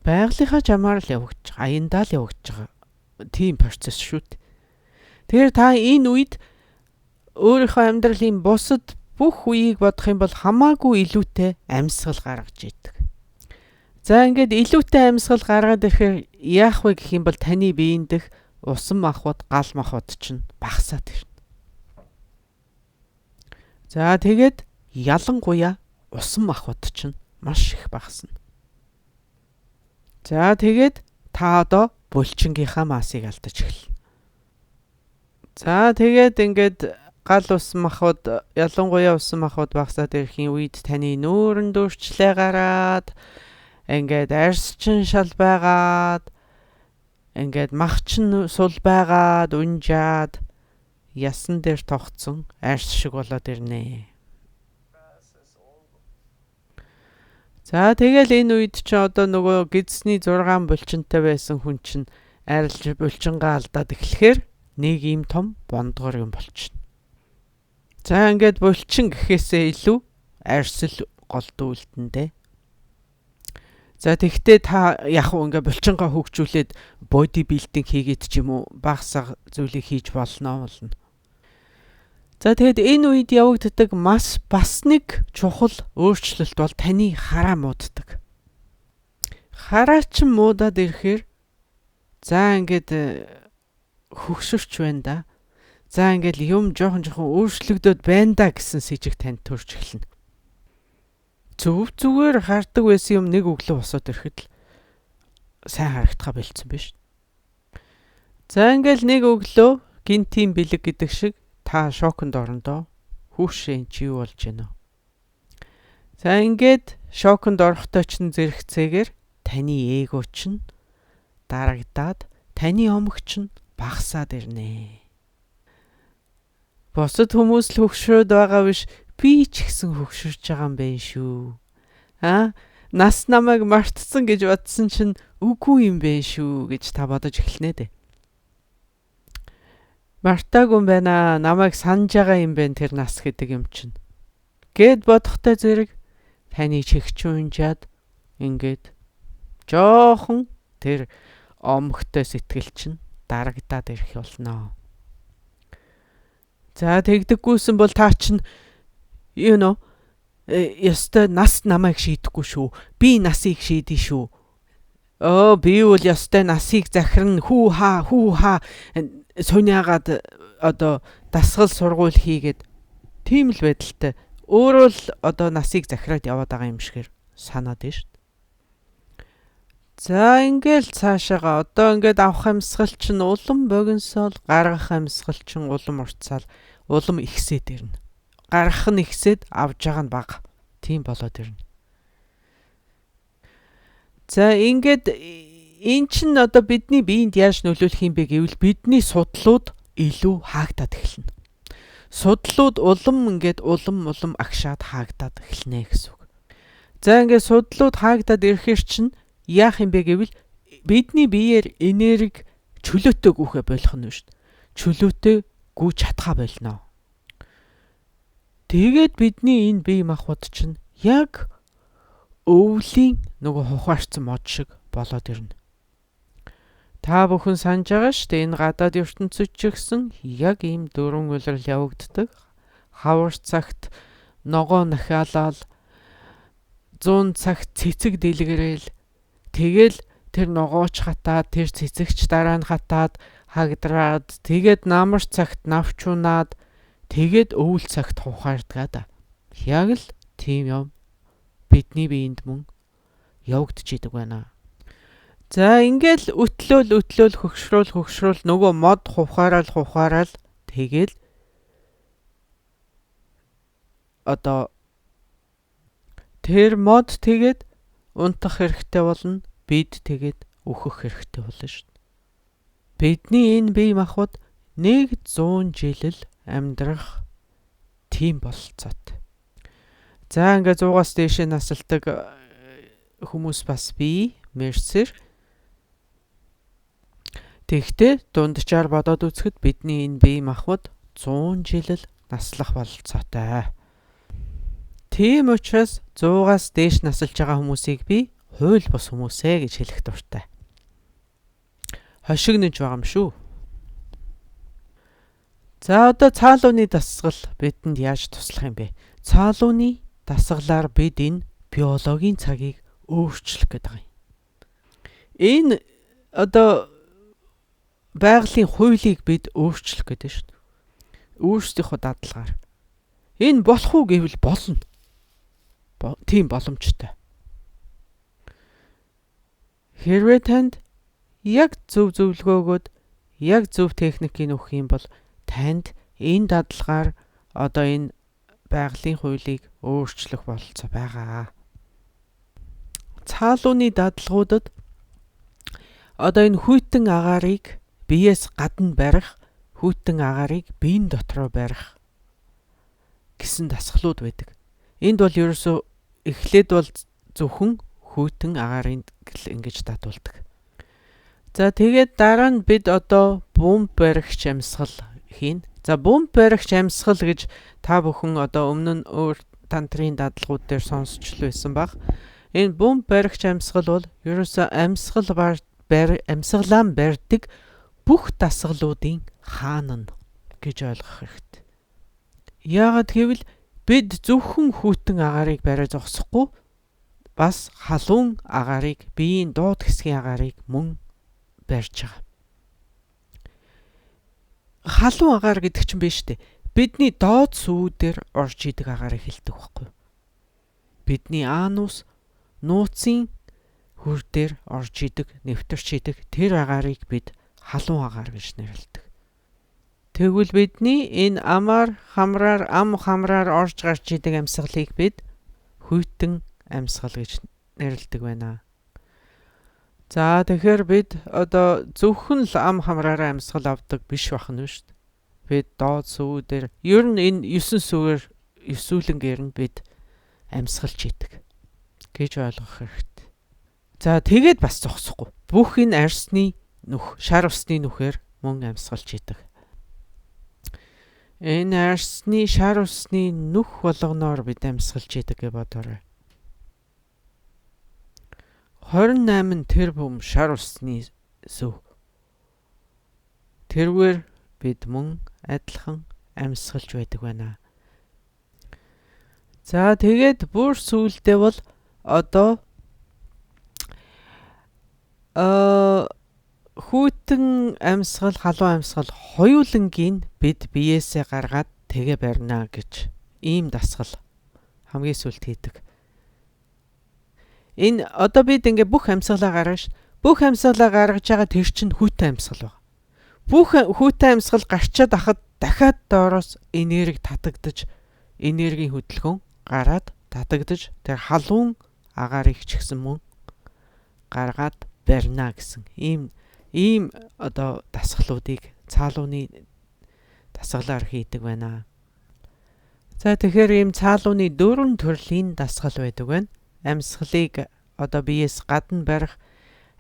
Байгалийнхаа жамаар л явагдаж байгаа. Аяндаа л явагдаж байгаа. Тийм процесс шүү дээ. Тэгэхээр та энэ үед өөрийнхөө амьдралын бусад бүх үеийг бодох юм бол хамаагүй илүүтэй амьсгал гаргаж идэг. За ингээд илүүтэй амьсгал гаргаад ирэхээр яах вэ гэх юм бол таны биеийн дэх усан махбод, гал махбод чинь багасаад ирнэ. За тэгээд ялангуяа усан махбод чинь маш их багасна. За тэгээд та одоо булчингийнхаа маасыг алдаж эхэлнэ. За тэгээд ингээд гал усан махбод, ялангуяа усан махбод багасаад ирэхийн үед таны нүүрэн дөрчлээ гараад ингээд арьс чин шал байгаад ингээд мах чин сул байгаад унжаад ясан дээр тогтсон арьс шиг болоод ирнэ. За тэгэл энэ үед чи одоо нөгөө гидсний 6 булчинтай байсан хүн чинь арилж булчингаа алдаад эхлэхээр нэг ийм том бондгор юм болчихно. За ингээд булчин гэхээсээ илүү арьс л голдуу үлдэндээ. За тэгтээ та яг ингээ булчингаа хөгжүүлээд боди билдинг хийгээд ч юм уу багсаг зүйлийг хийж болно. За тэгэд энэ үед явагддаг бас нэг чухал өөрчлөлт бол таны хараа мууддаг. Хараа ч муудаад ирэхээр за ингээд хөгшөрч байна да. За ингээд юм жоохон өөрчлөгдөд байна да гэсэн сэжиг танд төрж эхэлнэ. Зүгээр хардаг байсан юм нэг өглөө босоод ирэхэд л сайн харагдахаа болцсон биз. За ингээл нэг өглөө гинтийн бэлэг гэдэг шиг та шоконд орондоо хүүшээ чи юу болж байна вэ? За ингээд шоконд орохдоо ч зэрэгцээгээр таны эго чинь дарагдаад таны омог чинь багасаад ирнэ. Босод хүмүүс л хөгшрөөд байгаа биш, би ч гэсэн хөгшөрч байгаа юм байна шүү. Нас намайг мартсан гэж бодсон чинь үгүй юм байна шүү гэж та бодож эхэлнэ дээ. Мартаагүй юм байна, намайг санаж байгаа юм байна тэр нас гэдэг юм чинь. Гэд бодохтой зэрэг таны чихч унжаад ингээд жоохон тэр омогтой сэтгэл чинь дарагдаад ирэх болно. За тэгдэггүйсэн бол та чинь ёстой нас намайг шийдэхгүй шүү. Би насыг шийдэ шүү. Би бол ёстой насыг захирна хүү хаа суняагаад одоо дасгал сургууль хийгээд тийм л байдалтай өөрөө л одоо насыг захираад яваад байгаа юм шигээр санаад байна шүү дээ. За ингээл цаашаага одоо ингээд авах амьсгал чинь улам богиносоол, гаргах амьсгал чинь улам уртсаал, улам ихсээд ирнэ. Гаргах нь ихсээд авж байгаа нь бага. Тийм болоод ирнэ. За ингээд эн чинь одоо бидний биед яаж нөлөөлөх юм бэ гэвэл бидний судлууд илүү хаагдаад эхэлнэ. Судлууд улам агшаад хаагдаад эхэлнэ гэсэн үг. За ингээд судлууд хаагдаад ирэхээр чинь яах юм бэ гэвэл бидний биеэр энерги чөлөөтэй гүйхэ болох нь шүү дээ. Чөлөөтэй гүйж чадхаа болно. Тэгээд бидний энэ бие махбод чинь яг өвлийн нөгөө хухаарцсан мод шиг болоод ирнэ. Та бүхэн санаж байгаа шүү дээ, энэ гадаад ертөнцид ч гэсэн яг ийм дөрвөн улирал явагддаг. Хавар цагт ногоо нахиалал 100 цагт цэцэг дэлгэрэл тэгэл тэр ногооч хатаад тэр цэцэгч дараа нь хатаад хагдраад тэгээд намар цагт навчунаад тэгээд өвөл цагт хухаардгаа да. Яг л тийм юм бидний биед мөн явагдаж идэг байна. За ингээл өтлөөл хөгшрөөл нөгөө мод хухаарал тэгэл одоо тэр мод тэгээд унтах хэрэгтэй болно, бид тэгээд өөхөх хэрэгтэй болно шүү дээ. Бидний энэ бие махбод 100 жил л амьдрах тийм болцоотой. За ингээ 100-аас дээш насалдаг хүмүүс бас бий, мерсэр. Тэгтээ дунджаар бодоод үзэхэд бидний энэ бие махбод 100 жил л наслах болцоотой. Тийм учраас 100-аас дээш насалж байгаа хүмүүсийг би хууль бус хүмүүсээ гэж хэлэх дуртай. Хошигнож байгаа юм шүү. За одоо цаалууны дасгал бидэнд яаж туслах юм бэ? Цаалууны дасгалаар бид энэ биологийн цагийг өөрчлөх гэдэг юм. Энэ одоо байгалийн хуулийг бид өөрчлөх гэдэг шүү дээ. Өөрсдийнхөө дадлагаар. Энэ болох уу гэвэл болно. Тийм боломжтой. Хэрвээ танд яг зөв зөвлөгөөгөөд яг зөв техникийг өгөх юм бол танд энэ дадлагаар одоо энэ байгалийн хуулийг өөрчлөх болцоо байгаа. Цаалууны дадлагуудад одоо энэ хүйтэн агаарыг биеэс гадна барих, хүйтэн агаарыг биеийн дотроо барих гэсэн дасгалууд байдаг. Энд бол ерөөсөө эхлээд бол зөвхөн хүйтэн агаарыг ингэж дадуулдаг. За тэгээд дараа нь бид одоо бомб баригч амьсгал хийн. За бомб баригч амьсгал гэж та бүхэн одоо өмнө нь өөр тантрын дадлагууд дээр сонсч л байсан баг. Энэ бомб баригч амьсгал бол ерөөсөө амьсгалаан барьдаг бүх дасгалуудын хаан нь гэж ойлгох хэрэгтэй. Яагаад гэвэл бид зөвхөн хүйтэн агаарыг бариад зогсохгүй бас халуун агаарыг, биеийн доод хэсгийн агаарыг мөн барьж байгаа. Халуун агаар гэдэг чинь биш үү? Бидний доод сүүдээр орж идэг агаарыг хэлдэг байхгүй юу? Бидний анус, нууцын хөр дээр орж идэг, нэвтэрч идэг тэр агаарыг бид халуун агаар гэж нэрлэдэг. Тэгвэл бидний энэ ам хамраар орж гарч идэг амьсгалыг бид хүйтэн амьсгал гэж нэрлэдэг байна. За тэгэхээр бид одоо зөвхөн л ам хамраараа амьсгал авдаг биш байх нь шүү дээ. Бид доод сүүдээр ер нь энэ 9 сүгээр 9-үүлэнгээр нь бид амьсгалж идэг гэж ойлгох хэрэгтэй. За тэгээд бас зогсохгүй. Бүх энэ арсны шар усны нүхээр мөн амьсгалж идэг. Энэ арсны шар усны нүх болгоноор бид амьсгалж идэг гэж бодоорой. 28 тэрбум шар усны сүв. Тэрвэр бид мөн адилхан амьсгалж байдаг байна. За тэгээд бүр сүүлдээ бол одоо хүйтэн амьсгал, халуун амьсгал хоёулангийн бид биеэсээ гаргаад тэгээ барина гэж ийм дасгал хамгийн сүүлд хийдэг. Энэ одоо бид ингээ бүх амьсгалаа гаргаж байгаа тэр чинь хүйтэн амьсгал байна. Бүх хүйтэн амьсгал гарчаад ахад дахиад доороос энерги татагдаж, энергийн хөдөлгөөн гараад татагдаж тэр халуун агаарыг ч гэсэн мөн гаргаад барина гэсэн ийм одоо дасгалуудыг цаалууны дасгалаар хийдэг байна. За тэгэхээр ийм цаалууны 4 төрлийн дасгал байдаг байна. Амьсгалыг одоо биеэс гадна барих,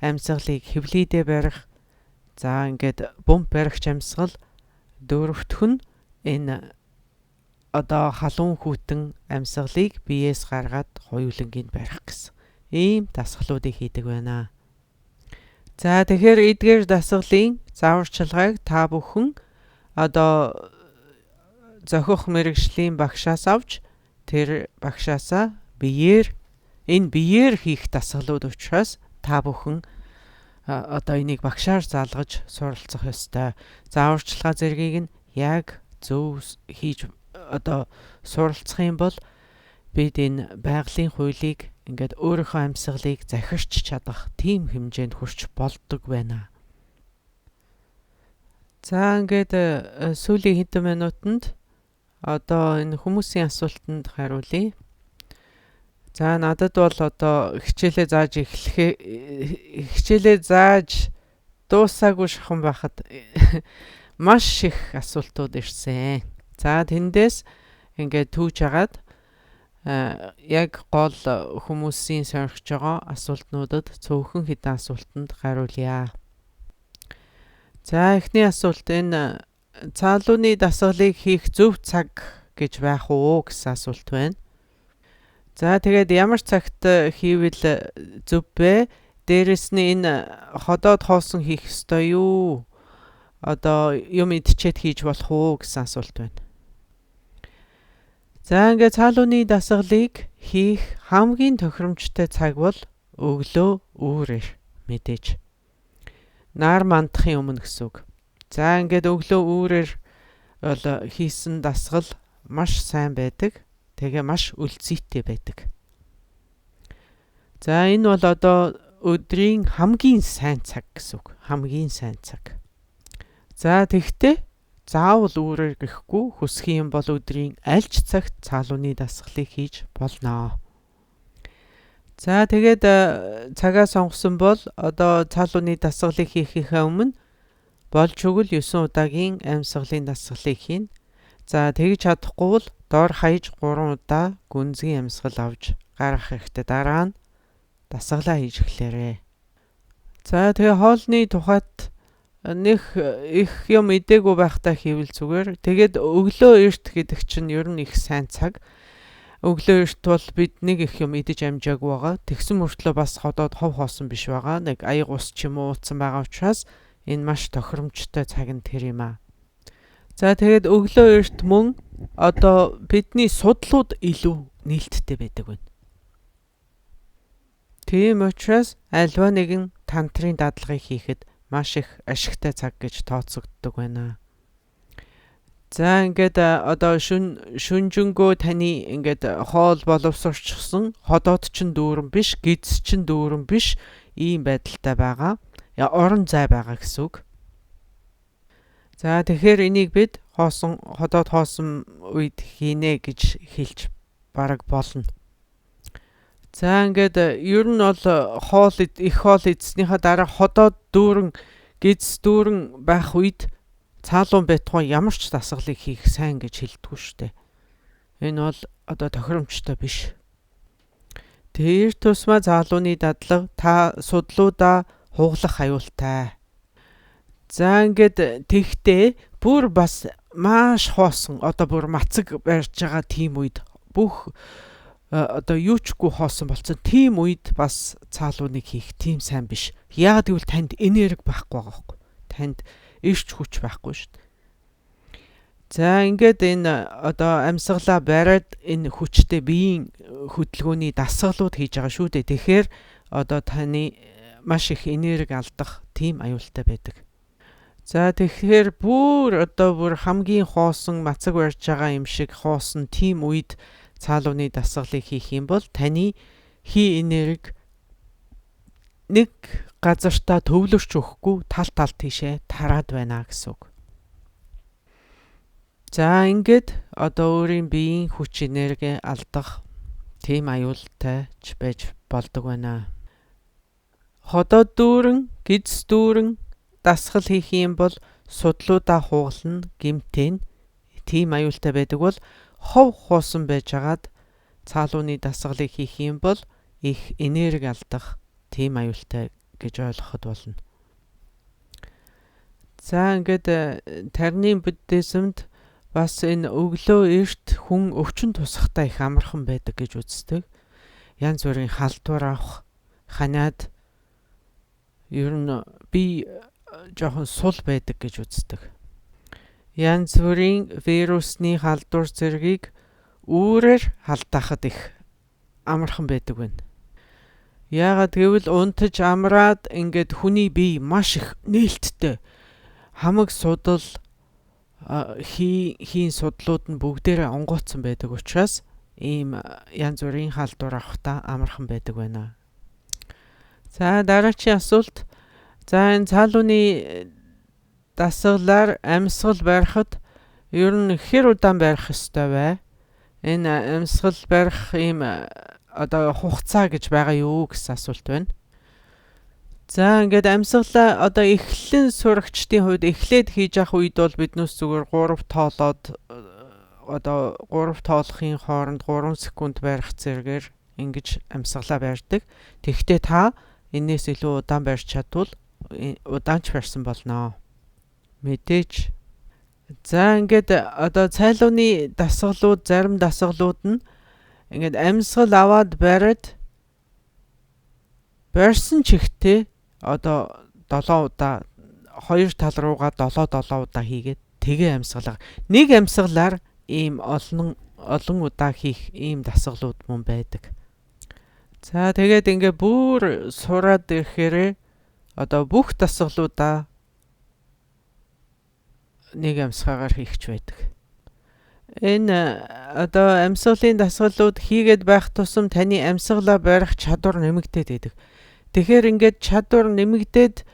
амьсгалыг хөвлөдөө барих, за ингээд бомб барихч амьсгал, дөрөвтөх нь энэ одоо халуун хүйтэн амьсгалыг биеэс гаргаад хоёулангийн барих гэсэн ийм дасгалуудыг хийдэг байна. За тэгэхээр эдгээр дасгалын зааварчилгааг та бүхэн одоо зохих мэргэжлийн багшаас авч тэр багшаасаа биеэр хийх дасгалууд учраас та бүхэн одоо энийг багшаар заалгаж суралцах ёстой. Зааварчилгаа зэргийг нь яг зөв хийж одоо суралцах юм бол бид энэ байгалийн хуулийг ингээд өөрийнхөө амьсгалыг захирч чадах тийм хэмжээнд хүрч болдог байна. За ингээд сүүлийн хэдэн минутанд одоо энэ хүмүүсийн асуултанд хариулъя. За надад бол одоо хичээлээ зааж дуусаагүй шахам байхад маш их асуултууд ирсэн. За тэндээс ингээд түүж хагаад яг гол хүмүүсийн сонирхож байгаа асуултнуудад цөөхөн хэдэн асуултанд хариулъя. За эхний асуулт энэ цаалууны дасгалыг хийх зөв цаг гэж байх уу гэсэн асуулт байна. За тэгээд ямар цагт хийвэл зөв бэ? Дээрэс нь энэ ходоод хоосон хийх ёстой юу? Одоо юм идчихэд хийж болох уу гэсэн асуулт байна. За ингээд цаалууны дасгалыг хийх хамгийн тохиромжтой цаг бол өглөө үүрээр мэдээж. Нар мандахын өмнө гэсэн үг. За ингээд өглөө үүрээр бол хийсэн дасгал маш сайн байдаг. Тэгээ маш үлцийтэй байдаг. За энэ бол одоо өдрийн хамгийн сайн цаг гэсэн үг. Хамгийн сайн цаг. За тэгтээ заавал үүрээр гэхгүй хүсэх юм бол өдрийн аль ч цагт цаалууны дасгалыг хийж болно. За тэгээд цагаа сонгосон бол одоо цаалууны дасгалыг хийхийнхээ өмнө болж өгвөл 9 удаагийн амьсгалын дасгалыг хийнэ. За тэгж чадахгүй бол доор хаяж 3 удаа гүнзгий амьсгал авч гаргах хэрэгтэй. Дараа нь дасгалаа хийж эхлээрэй. За тэгээ хоолны тухайд нэх их юм идээгүй байхдаа хийвэл зүгээр. Тэгээд өглөө эрт гэдэг чинь ер нь их сайн цаг. Өглөө эрт бол бид нэг их юм идэж амжаагүй байгаа. Тэгсэн мөртлөө бас ходоод хов хоосон биш байгаа. Нэг аяг ус ч юм уу утсан байгаа учраас энэ маш тохиромжтой цаг нь тэр юм аа. За тэгээд өглөө эрт мөн одоо бидний судлууд илүү нээлттэй байдаг байна. Тийм учраас альва нэгэн тантрын дадлагыг хийхэд маш их ашигтай цаг гэж тооцогддог байна. За ингээд одоо шүнжэнгөө таны ингээд хоол боловсрчихсан ходоод чин дүүрэн биш, гидс чин дүүрэн биш ийм байдалтай байгаа. Орон зай байгаа гэсэн үг. За тэгэхээр энийг бид ходоод хоосон үед хийнэ гэж хэлж бараг болно. За ингээд ер нь бол их хоол идснийхаа дараа ходоод дүүрэн гидс дүүрэн байх үед цаалуун байтугай ямар ч дасгалыг хийх сайн гэж хэлдэггүй штэ. Энэ бол одоо тохиромжтой биш. Тэр тусмаа цаалууны дадлага та судлуудаа хуглах аюултай. За ингээд тэгтээ бүр бас маш хоосон одоо бүр мацаг барьж байгаа тийм үед бүх одоо юучгүй хоосон болсон тийм үед бас цаалууныг хийх тийм сайн биш. Яагаад гэвэл танд энерги байхгүй байгаа байхгүй. Танд эрч хүч байхгүй шүү дээ. За ингээд энэ одоо амьсгалаа бариад энэ хүчтэй биеийн хөдөлгөөний дасгалууд хийж байгаа шүү дээ. Тэгэхээр одоо таны маш их энерги алдах тийм аюултай байдаг. За тэгэхээр бүр хамгийн хоосон мацаг барьж байгаа юм шиг хоосон тийм үед цаалууны дасгалыг хийх юм бол таны хий энерги нэг газартаа төвлөрч өгөхгүй тал тийшээ тараад байна гэсэн үг. За ингээд одоо өөрийн биеийн хүч энерги алдах тийм аюултай ч байж болдог байна. Ходоод дүүрэн, гидс дүүрэн дасгал хийх юм бол судлуудаа хугална, гэмтэн тийм аюултай байдаг бол хов хуусан байжгаад цаалууны дасгалыг хийх юм бол их энерги алдах тийм аюултай гэж ойлгоход болно. За ингээд тарны буддизмд бас энэ өглөө эрт хүн өвчин тусахтаа их амархан байдаг гэж үздэг. Янз бүрийн халдвар авах, ханаад ер нь би жоохон сул байдаг гэж үздэг. Янз бүрийн вирусны халдвар зэргийг үүрээр халдаахад их амархан байдаг байна. Яагаад гэвэл унтаж амраад ингээд хүний бие маш их нээлттэй хамаг судал хийн судлууд нь бүгдээрээ онгоцсон байдаг учраас ийм янз бүрийн халдвар авахтаа амархан байдаг байна. За дараагийн асуулт. За энэ цаалууны дасгалаар амьсгал барихад ер нь хэр удаан барих ёстой вэ? Энэ амьсгал барих ийм одоо хугацаа гэж байгаа юу гэсэн асуулт байна. За ингээд амьсгалаа одоо эхлэн сурагчдын хувьд эхлээд хийж явах үед бол биднээс зүгээр 3 тоолоод одоо 3 тоолохын хооронд 3 секунд барих зэргээр ингэж амьсгалаа барьдаг. Тэгвэл та энээс илүү удаан барьж чадвал удаанч барьсан болно. Мэдээж. За ингээд одоо цайлууны дасгалууд, зарим дасгалууд нь ингээд амьсгал аваад бариад барьсан чихтэй одоо 7 удаа 2 тал руугаа 7 удаа хийгээд тэгээ амьсгалаа. Нэг амьсгалаар ийм олон удаа хийх ийм дасгалууд мөн байдаг. За тэгээд ингээ бүр сураад ирэхээр одоо бүх дасгалуудаа нэг амьсгаагаар хийхч байдаг. Энэ одоо амьсгалын дасгалууд хийгээд байх тусам таны амьсгалаа барих чадвар нэмэгдээд байдаг. Тэгэхээр ингээд чадвар нэмэгдээд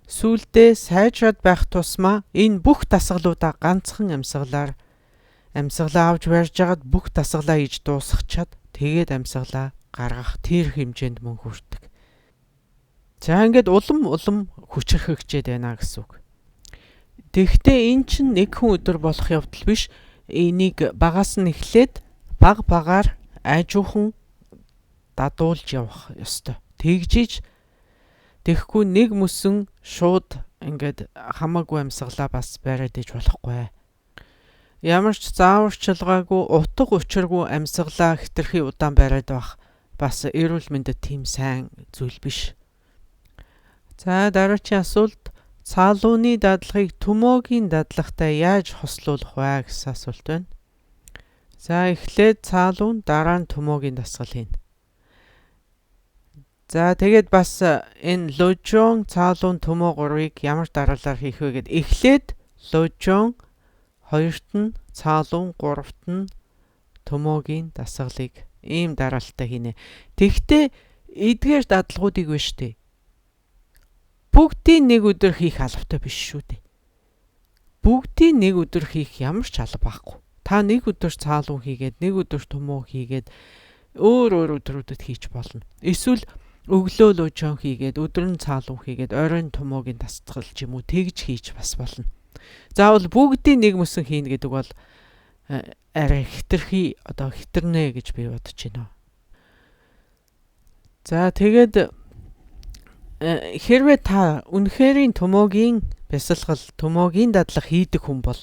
сүүлдээ сайжраад байх тусмаа энэ бүх дасгалуудаа ганцхан амьсгалаа авч барьж агаад бүх дасгалаа хийж дуусгачаад тэгээд амьсгалаа гаргах тэр хэмжээнд мөн хүрдэг. За ингээд улам хүчрхэгчээд байна гэсэн үг. Тэгэхдээ эн чинь нэг хүн өдөр болох явдал биш. Энийг багаас нь эхлээд багаар айжуухан дадуулж явах ёстой. Тэгжиж тэгэхгүй нэг мөсөн шууд ингээд хамаагүй амьсгалаа бас бариад иж болохгүй. Ямар ч зааварчилгаагүй утга учиргүй амьсгалаа хэтэрхий удаан бариад байх бас эрүүл мэндэд тийм сайн зүйл биш. За дараагийн асуулт. Цаалууны дадлагыг төмөөгийн дадлагтай яаж хослуулах вэ гэсэн асуулт байна. За эхлээд цаалуун, дараа нь төмөөгийн дасгал хийн. За тэгээд бас энэ лужон, цаалуун, төмөө гурвыг ямар дараалал хийх вэ гэд эхлээд лужон, хоёрт нь цаалуун, гуравт нь төмөөгийн дасгалыг ийм дараалтаа хийнэ. Тэгтээ эдгээр дадлагуудыг биш үү? Бүгдийг нэг өдөр хийх албатай биш шүү дээ. Бүгдийг нэг өдөр хийх ямар ч алба байхгүй. Та нэг өдөр цаалуун хийгээд, нэг өдөр төмөө хийгээд өөр өдрүүдэд хийж болно. Эсвэл өглөө лужон хийгээд, өдөр нь цаалуун хийгээд, оройн төмөөгийн дасгал ч юм уу тэгж хийж бас болно. Заавал бүгдийг нэг мөсөн хийнэ гэдэг бол арай хитэрнэ гэж би бодож байна. За тэгээд хэрвээ та үнэхэрийн төмөөгийн бясалгал, төмөөгийн дадлага хийдэг хүн бол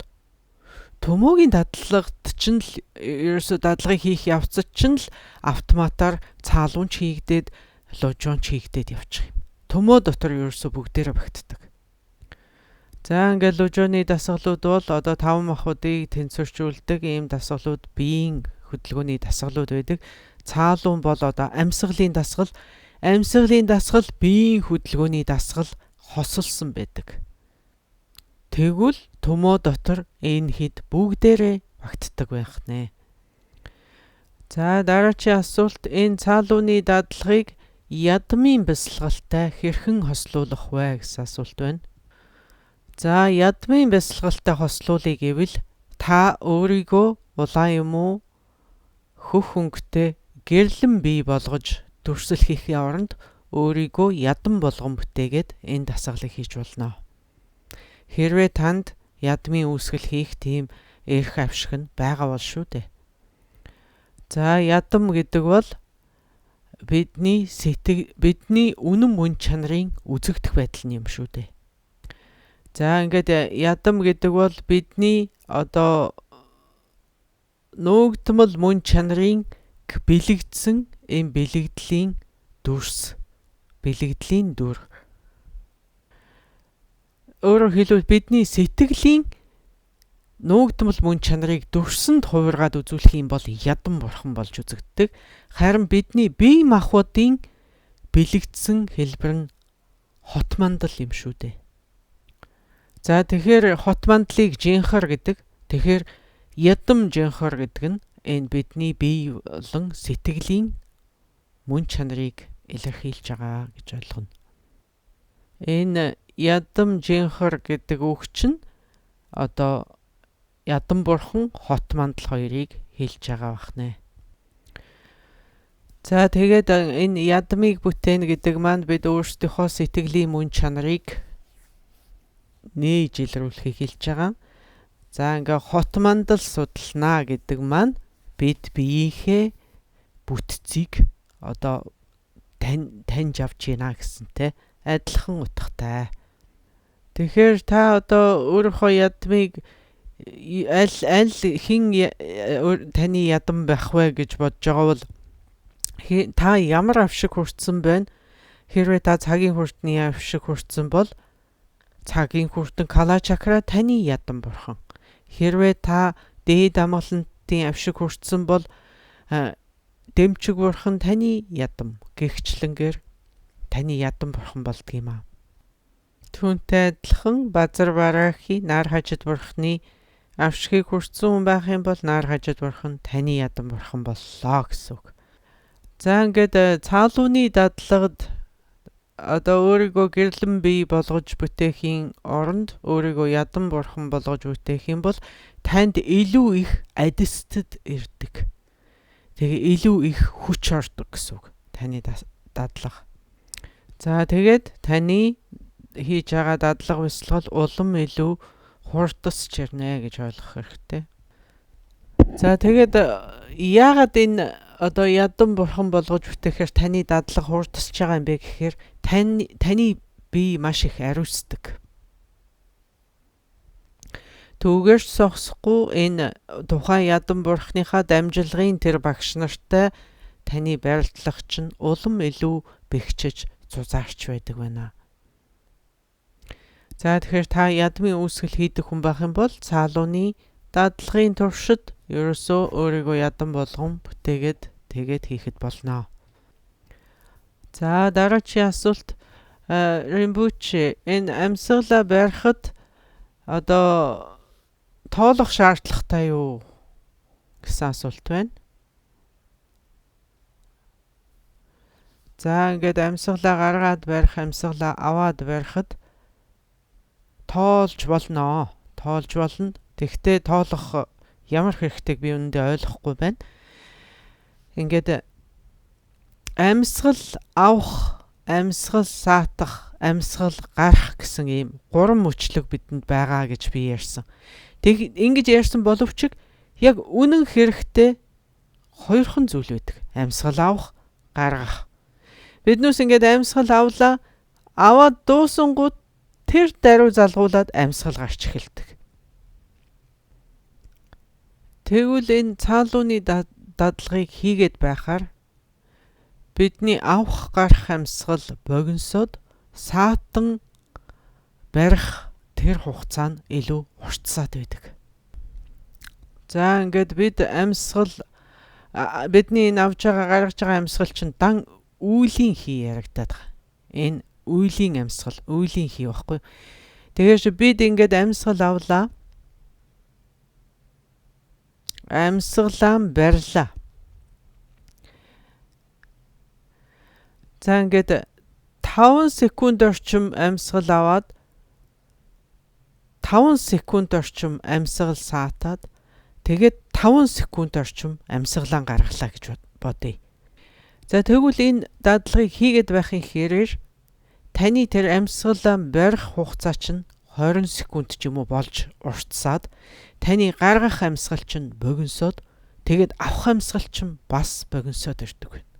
төмөөгийн дадлагт чинь л ерөөсө дадлагыг хийх явцад чинь л автоматар цаалуун ч хийгдээд, лужон ч хийгдээд явчих юм. Төмөө дотор ерөөсө бүгдээрээ багтдаг. За ингээд лужоны дасгалууд бол одоо 5 махбодыг тэнцвэржүүлдэг ийм дасгалууд биеийн хөдөлгөөний дасгалууд байдаг. Цаалуун бол одоо амьсгалын дасгал. Амьсгалын дасгал биеийн хөдөлгөөний дасгал хосолсон байдаг. Тэгвэл төмөө дотор энэ хэд бүгдээрээ багтдаг байх нэ. За дараачийн асуулт энэ цаалууны дадлагыг ядмын бясалгалтай хэрхэн хослуулах вэ гэсэн асуулт байна. За ядмын бясалгалтай хослуулъя гэвэл та өөрийгөө улаан юм уу хөх хөнгөтэй гэрлэн бий болгож дүрсэл хийхээ оронд өөрийгөө ядан болгон бүтээгээд энэ дасгалыг хийж болно. Хэрвээ танд ядмын үүсгэл хийх тийм эрх авшиг нь байгаа бол шүү дээ. За ядам гэдэг бол бидний үнэн мөн чанарын үзэгдэх байдал юм шүү дээ. За ингээд ядам гэдэг бол бидний нуугдмал мөн чанарын бэлэгдсэн энэ бэлэгдлийн дүрс, бэлэгдлийн дүр. Өөрөөр хэлбэл бидний сэтгэлийн нуугдмал мөн чанарыг дүрсэнд хувиргаад үзүүлэх юм бол ядам бурхан болж үзэгддэг. Харин бидний бие махбодын бэлэгдсэн хэлбэр нь хот мандал юм шүү дээ. За тэгэхээр хот мандлыг жинхар гэдэг. Тэгэхээр ядам жинхар гэдэг нь энэ бидний бие болон сэтгэлийн мөн чанарыг илэрхийлж байгаа гэж ойлгоно. Энэ ядам жинхар гэдэг үг чинь ядам бурхан хот мандал хоёрыг хэлж байгаа бахнэ. За тэгээд энэ ядмыг бүтээн гэдэг маань бид өөрсдийнхөө сэтгэлийн мөн чанарыг нээж илрүүлэхийг хэлж байгаа. За ингээ хот мандал судалнаа гэдэг маань бид биеийнхээ бүтцийг таньж авч гинэ гэсэнтэй адилхан утгатай. Тэгэхээр та өөрийнхөө ядмыг аль хин таны ядам байх вэ гэж бодож байгаа бол та ямар авшиг хүртсэн байна? Хэрвээ та цагийн хүртний авшиг хүртсэн бол цагийн хүртэн кала чакра таны ядам бурхан. Хэрвээ та дээд амгалантын авшиг хүртсэн бол дэмчиг бурхан таны ядам. Гэгчлэнгээр таны ядам бурхан болдго юм аа. Түүнтэй адилхан базар бараахи нар хажид бурхны авшигыг хүртсэн хүн байх юм бол нар хажид бурхан таны ядам бурхан боллоо гэсэн үг. За ингээд цаалууны дадлагад өөрийгөө гэрлэн бий болгож бүтээхийн оронд өөрийгөө ядам бурхан болгож бүтээх юм бол танд илүү их адистэд ирдэг. Тэгээ илүү их хүч ордог гэсэн үг. Таны дадлага. За тэгээд таны хийж байгаа дадлага бясалгал улам илүү хурдасч ирнэ гэж ойлгох хэрэгтэй. За тэгээд яагаад энэ ядам бурхан болгож бүтээхээр таны дадлага хурдасч байгаа юм бэ гэхээр таны бие маш их ариусдаг. Түүгээрч зогсохгүй энэ тухайн ядам бурхныхаа дамжилгын тэр багш нартай таны барилдлах чинь улам илүү бэхжиж зузаарч байдаг байна. За тэгэхээр та ядмын үүсгэл хийдэг хүн байх юм бол цаалууны дадлагын туршид ерөөсөө өөрийгөө ядам болгон бүтээгээд тэгээд хийхэд болно. За дараачийн асуулт Римбучи энэ амьсгалаа барихад тоолох шаардлагатай юу гэсэн асуулт байна. За ингээд амьсгалаа гаргаад барих, амьсгалаа аваад барихад тоолж болно. Тэгтээ тоолох ямар хэрэгтэйг би үүндээ ойлгохгүй байна. Ингээд амьсгал авах, амьсгал саатах, амьсгал гарах гэсэн ийм 3 мөчлөг бидэнд байгаа гэж би ярьсан. Ингэж ярьсан боловч яг үнэн хэрэгтээ 2хан зүйл байдаг. Амьсгал авах, гаргах. Биднээс ингээд амьсгал авлаа, аваад дуусангууд тэр даруй залгуулад амьсгал гарч эхэлдэг. Тэгвэл энэ цаалууны дадлагыг хийгээд байхаар бидний авах гарах амьсгал богиносод саатан барих тэр хугацаа нь илүү хурцсаад байдаг. За ингээд бид амьсгал бидний энэ авж байгаа гаргаж байгаа амьсгал чинь дан үйлийн хий ярагдаад байгаа. Энэ үйлийн амьсгал, үйлийн хий баггүй. Тэгэхээр бид ингээд амьсгал авлаа. Амьсгалаа барьлаа. За ингээд 5 секунд орчим амьсгал аваад 5 секунд орчим амьсгал саатаад тэгээд 5 секунд орчим амьсгалаа гаргалаа гэж бодъё. За тэгвэл энэ дадлагыг хийгээд байхын хэрээр таны тэр амьсгалаа барих хугацаа чинь 20 секунд ч юм уу болж уртсаад таны гаргах амьсгал чинь богиносоод тэгээд авах амьсгал чинь бас богиносоод ирдэг байна.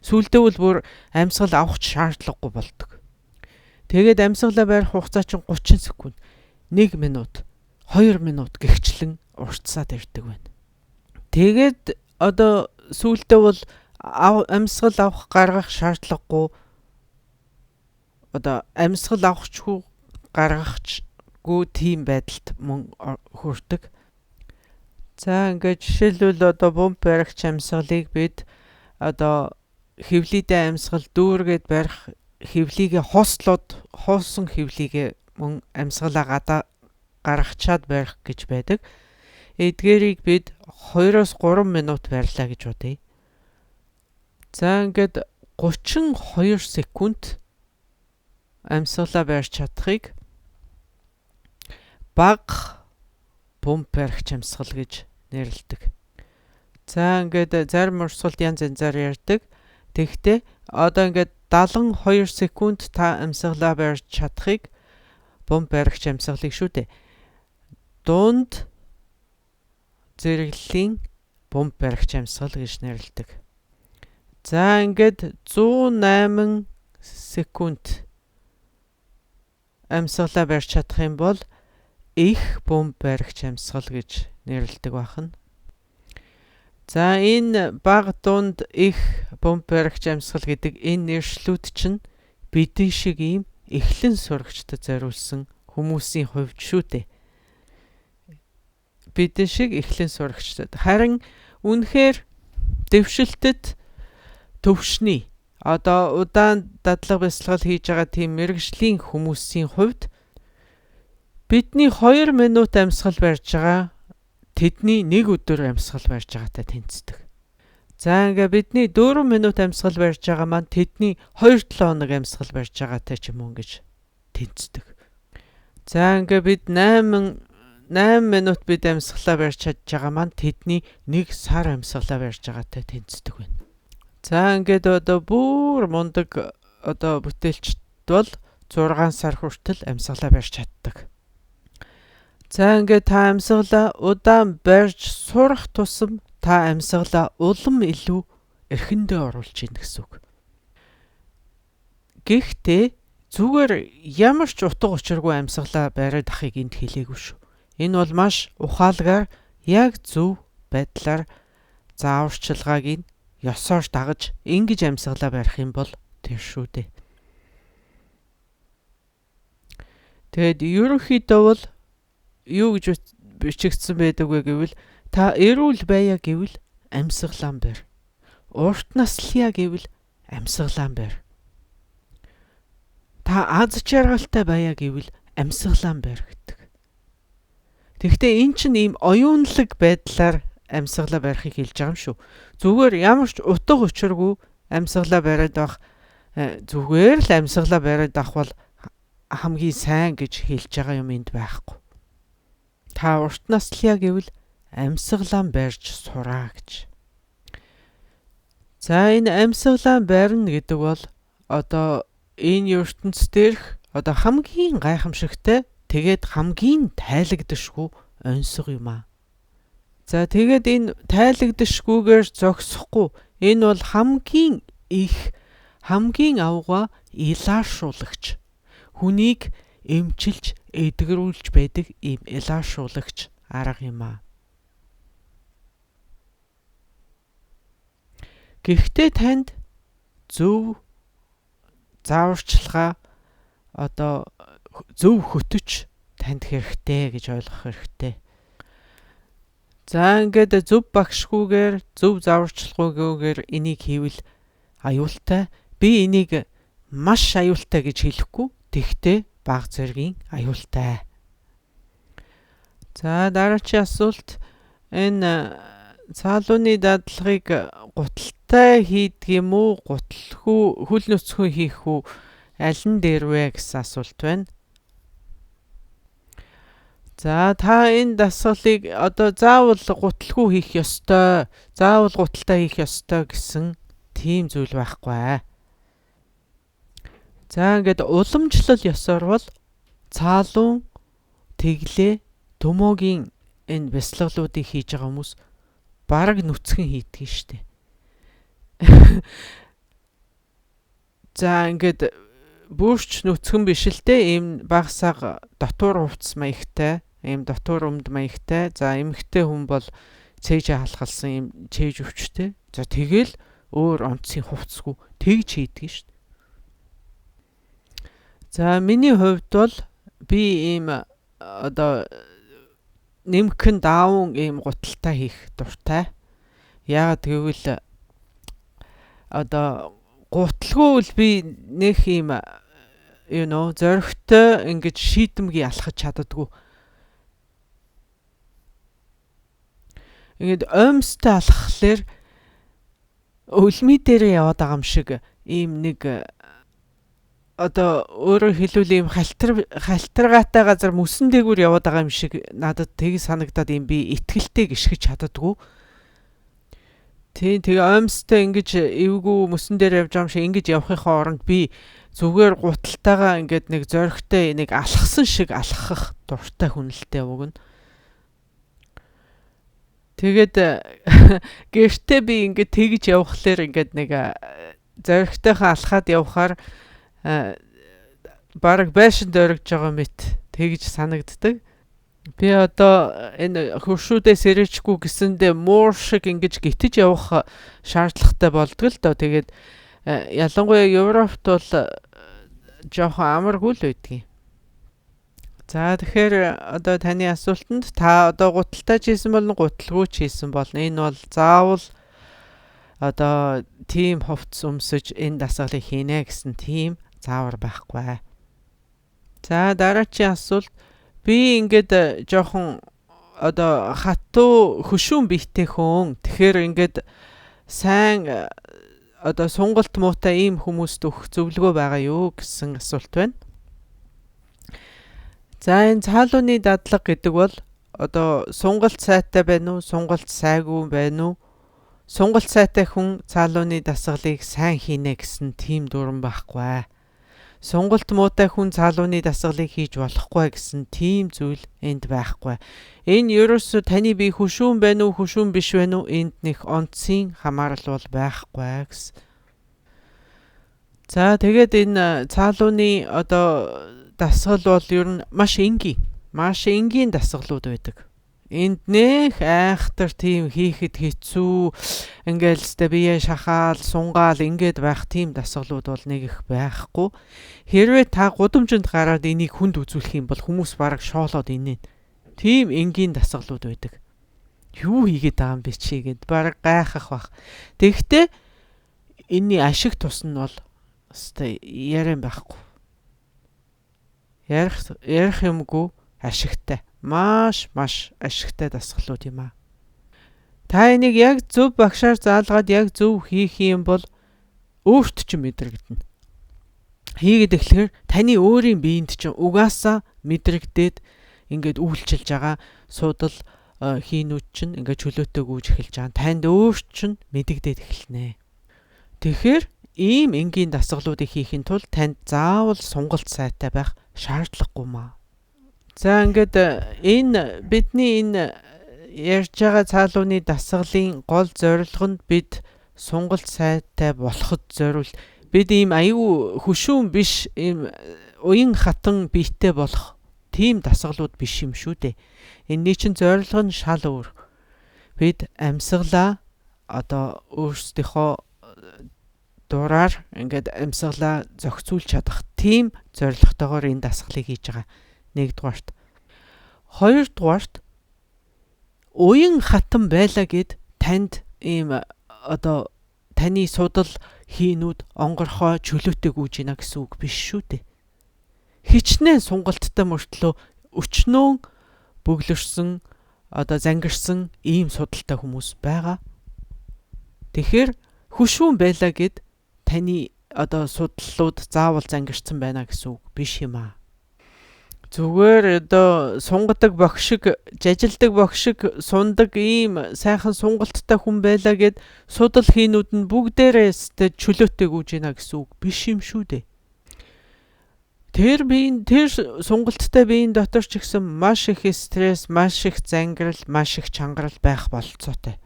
Сүүлдээ бүр амьсгал авах шаардлагагүй болдог. Тэгээд амьсгалаа барих хугацаа чинь 30 секунд, 1 минут, 2 минут гихчлэн уртсаад ирдэг байна. Тэгээд одоо сүүлдээ бол амьсгал авах гаргах шаардлагагүй, одоо амьсгал авахчгүй гаргахчгүй тийм байдалд мөн хүрдэг. За ингээд жишээлбэл одоо бомб баригч амьсгалыг бид одоо хевлийдээ амьсгал дүүргээд барих хевлийгээ хоосон хевлийгээ мөн амьсгалаа гаргачаад барих гэж байдаг. Эдгээрийг бид 2-3 минут барьлаа гэж бодъё. За ингээд 32 секунд амьсгалаа барьж чадахыг бага бомб баригч амьсгал гэж нэрлэдэг. За ингээд зарим урсгалд янз янзаар ярьдаг. Тэгэхдээ одоо ингээд 72 секунд та амьсгалаа барьж чадахыг бомб баригч амьсгалыг шүү дээ. Дунд зэрэглэлийн бомб баригч амьсгал гэж нэрлэдэг. За ингээд 108 секунд амьсгалаа барьж чадах юм бол их бомб баригч амьсгал гэж нэрлэдэг байна. За энэ бага дунд их бомб баригч амьсгал гэдэг энэ нэршлүүд чинь бидэн шиг ийм эхлэн сурагчдад зориулсан хүмүүсийн хувьд шүү дээ. Бидэн шиг эхлэн сурагчдад. Харин үнэхээр дэвшилтэд төвшний одоо удаан дадлага бясалгал хийж байгаа тийм мэргэжлийн хүмүүсийн хувьд бидний 2 минут амьсгал барьж байгаа тэдний 1 өдөр амьсгал барьж байгаатай тэнцдэг. За ингээ бидний 4 минут амьсгал барьж байгаа маань тэдний 2-7 хоног амьсгал барьж байгаатай ч юм уу гэж тэнцдэг. За ингээ бид 8 минут бид амьсгалаа барьж чадж байгаа маань тэдний 1 сар амьсгалаа барьж байгаатай тэнцдэг байна. За ингээд одоо бүр мундаг одоо бүтээлчд бол 6 сар хүртэл амьсгалаа барьж чаддаг. За ингээд та амьсгалаа удаан барьж сурах тусам та амьсгалаа улам илүү эрхэндээ оруулж ийн гэсэн үг. Гэхдээ зүгээр ямар ч утга учиргүй амьсгалаа бариад ахыг энд хэлээгүй шүү. Энэ бол маш ухаалгаар яг зөв байдлаар зааварчилгааг нь ёсоор дагаж ингэж амьсгалаа барих юм бол тэр шүү дээ. Тэгэд ерөнхийдөө бол юу гэж бичигдсэн байдаг вэ гэвэл та эрүүл байя гэвэл амьсгалаан барь. Урт наслая гэвэл амьсгалаан барь. Та аз жаргалтай байя гэвэл амьсгалаан барь гэдэг. Тэгэхдээ эн чинь ийм оюунлаг байдлаар амьсгалаа барихыг хэлж байгаа юм шүү. Зүгээр ямар ч утга учиргүй амьсгалаа бариад байх зүгээр л амьсгалаа бариад авах бол хамгийн сайн гэж хэлж байгаа юм энд байхгүй. Та урт наслая гэвэл амьсгалаан барьж сураа гэж. За энэ амьсгалаан барина гэдэг бол одоо энэ ертөнцийн дээрх одоо хамгийн гайхамшигтай тэгээд хамгийн тайлагдшгүй онцгой юм аа. За тэгээд энэ тайлагдшгүйгээр зогсохгүй энэ бол хамгийн их хамгийн авгаа илаашуулагч хүнийг эмчилж эдгэрүүлж байдаг ийм илаашуулагч арга юм аа. Гэхдээ танд зөв зааварчилгаа одоо зөв хөтөч танд хэрэгтэй гэж ойлгох хэрэгтэй. За ингээд зөв багшгүйгээр зөв зааварчилгаагаар энийг хийвэл аюултай. Би энийг маш аюултай гэж хэлэхгүй. Тэгтээ бага зэргийн аюултай. За дараагийн асуулт энэ цаалууны дадлагыг гуталтай хийдэг юм уу, гуталгүй хөл нөцгөө хийх үү, аль нь дээр вэ гэсэн асуулт байна. За та энэ дасгалыг одоо заавал гуталгүй хийх ёстой, заавал гуталтай хийх ёстой гэсэн тийм зүйл байхгүй. За ингээд уламжлал ёсоор бол цаалуун тэглээ төмөөгийн энэ бясалгалуудыг хийж байгаа хүмүүс бараг нүцгэн хийдэг штеп. За ингээд бүрч нүцгэн биш л те, ийм багсаг дотуур хувцас маягтай, ийм дотуур өмд маягтай. За эмэгтэй хүн бол цээжээ халахалсан ийм цээж өвчтэй. За тэгэл өөр онцгийн хувцсгүй тэгж хийдэг штеп. За миний хувьд бол би ийм одоо нэмхэн даавн ийм гуталтай хийх дуртай. Яагаад гэвэл одоо гуталгүй л би нэг ийм зоригтой ингэж шийдэмгий алхаж чаддаггүй. Ингээд оймстой алхахлаар өлмий дээр яваад байгаа юм шиг ийм нэг одоо өөрөөр хэлбэл ийм халтаргаатай газар мөсөн дээгүүр яваад байгаа юм шиг надад тийг санагдаад ийм би итгэлтэй гიშгэж чаддаггүй. Тэгээ оймстой ингэж эвгүй мөсөн дээр явж байгаа юм шиг ингэж явахынхаа оронд би зүгээр гуталтайгаа ингээд нэг зоригтой нэг алхсан шиг алхах дуртай хүнэлтэй уг нь. Тэгээд гэртээ би ингээд тэгж явхлаар ингээд нэг зоригтойхоо алхаад явхаар бараг байшин дөргиж байгаа мэт тэгж санагддаг. Би одоо энэ хөршүүдээ сэрээчгүй гэсэндээ муур шиг ингэж гитэж явах шаардлагатай болдгоо л доо. Тэгээд ялангуяа Европт бол жоохон амаргүй л байдгийг. За тэгэхээр одоо таны асуултанд та одоо гуталтай хийсэн болно, гуталгүй хийсэн болно. Энэ бол заавал одоо тийм хувцс өмсөж энэ дасгалыг хийнэ гэсэн тийм заавар байхгүй. За дараачийн асуулт, би ингээд жоохон одоо хатуу хөшүүн биетэй хүн. Тэгэхээр ингээд сайн одоо сонголт муутай ийм хүмүүст өгөх зөвлөгөө байгаа юу гэсэн асуулт байна. За энэ цаалууны дадлага гэдэг бол одоо сонголт сайтай байна уу, сонголт сайгүй байна уу? Сонголт сайтай хүн цаалууны дасгалыг сайн хийнэ гэсэн тийм дүрэн байхгүй. Сонголт муутай хүн цаалууны дасгалыг хийж болохгүй гэсэн тийм зүйл энд байхгүй. Энэ ерөөсө таны бие хөшүүн байна уу, хөшүүн биш байна уу? Энд нэг онцгийн хамаарал бол байхгүй гэсэн. За тэгээд энэ цаалууны одоо дасгал бол ер нь маш энгийн дасгалууд байдаг. Энд нэх айхтар тийм хийхэд хэцүү, ингээл сте бие шахаал, сунгаал ингээд байх тийм дасгалууд бол нэг их байхгүй. Хэрвээ та гудамжинд гараад энийг хүнд үзүүлэх юм бол хүмүүс бараг шоолоод инээ. Тийм энгийн дасгалууд байдаг. Юу хийгээд байгаа юм бэ чи гэд бараг гайхах бах. Тэгэхдээ энэний ашиг тус нь бол сте яриан байхгүй. Ярих юмгүй ашигтай. Маш ашигтай дасгалууд юм аа. Та энийг яг зөв багшаар заалгаад яг зөв хийх юм бол өөрт ч мэдрэгдэнэ. Хийгээд эхлэхээр таны өөрийн биед чинь угаасаа мэдрэгдээд ингээд үйлчилж байгаа судал хийнүүд чинь ингээд чөлөөтэй гүйж эхэлж байгаа. Танд өөрт чинь мэдэгдээд эхэлнэ. Тэгэхээр ийм энгийн дасгалуудыг хийхин тулд танд заавал сонголт сайтай байх шаардлагагүй маа. За ингээд энэ бидний энэ ярьж байгаа цаалууны дасгалын гол зорилго нь бид сонголт сайтай болоход зориул. Бид ийм аюу хөшүүн биш, ийм уян хатан биетэй болох тийм дасгалууд биш юм шүү дээ. Энэний чинь зорилго нь шал өөр. Бид амьсгалаа одоо өөрсдийнхөө дураар ингээд амьсгалаа зохицуулж чадах тийм зорилготойгоор энэ дасгалыг хийж байгаа. Нэгдүгээрт. Хоёрдугаарт уян хатан байлаа гэд танд ийм одоо таны судал хийнүүд онгорхоо чөлөөтэй гүйж ийна гэсэн үг биш шүү дээ. Хичнээн сунгалттай мөртлөө өчнөөн бөглөрсөн одоо зангирсан ийм судалтай хүмүүс байгаа. Тэгэхээр хөшүүн байлаа гэд таны одоо судлалууд заавал зангирсан байна гэсэн үг биш юм аа. Зүгээр одоо сунгадаг багш шиг, жажилдаг багш шиг сундаг ийм сайхан сунгалттай хүн байлаа гэд судал хийнүүд нь бүгдээрээ чөлөөтэй гүйж гинэ гэсэн үг биш юм шүү дээ. Тэр сунгалттай биеийн дотор ч гэсэн маш их стресс, маш их зангирал, маш их чангарал байх бололцоотой.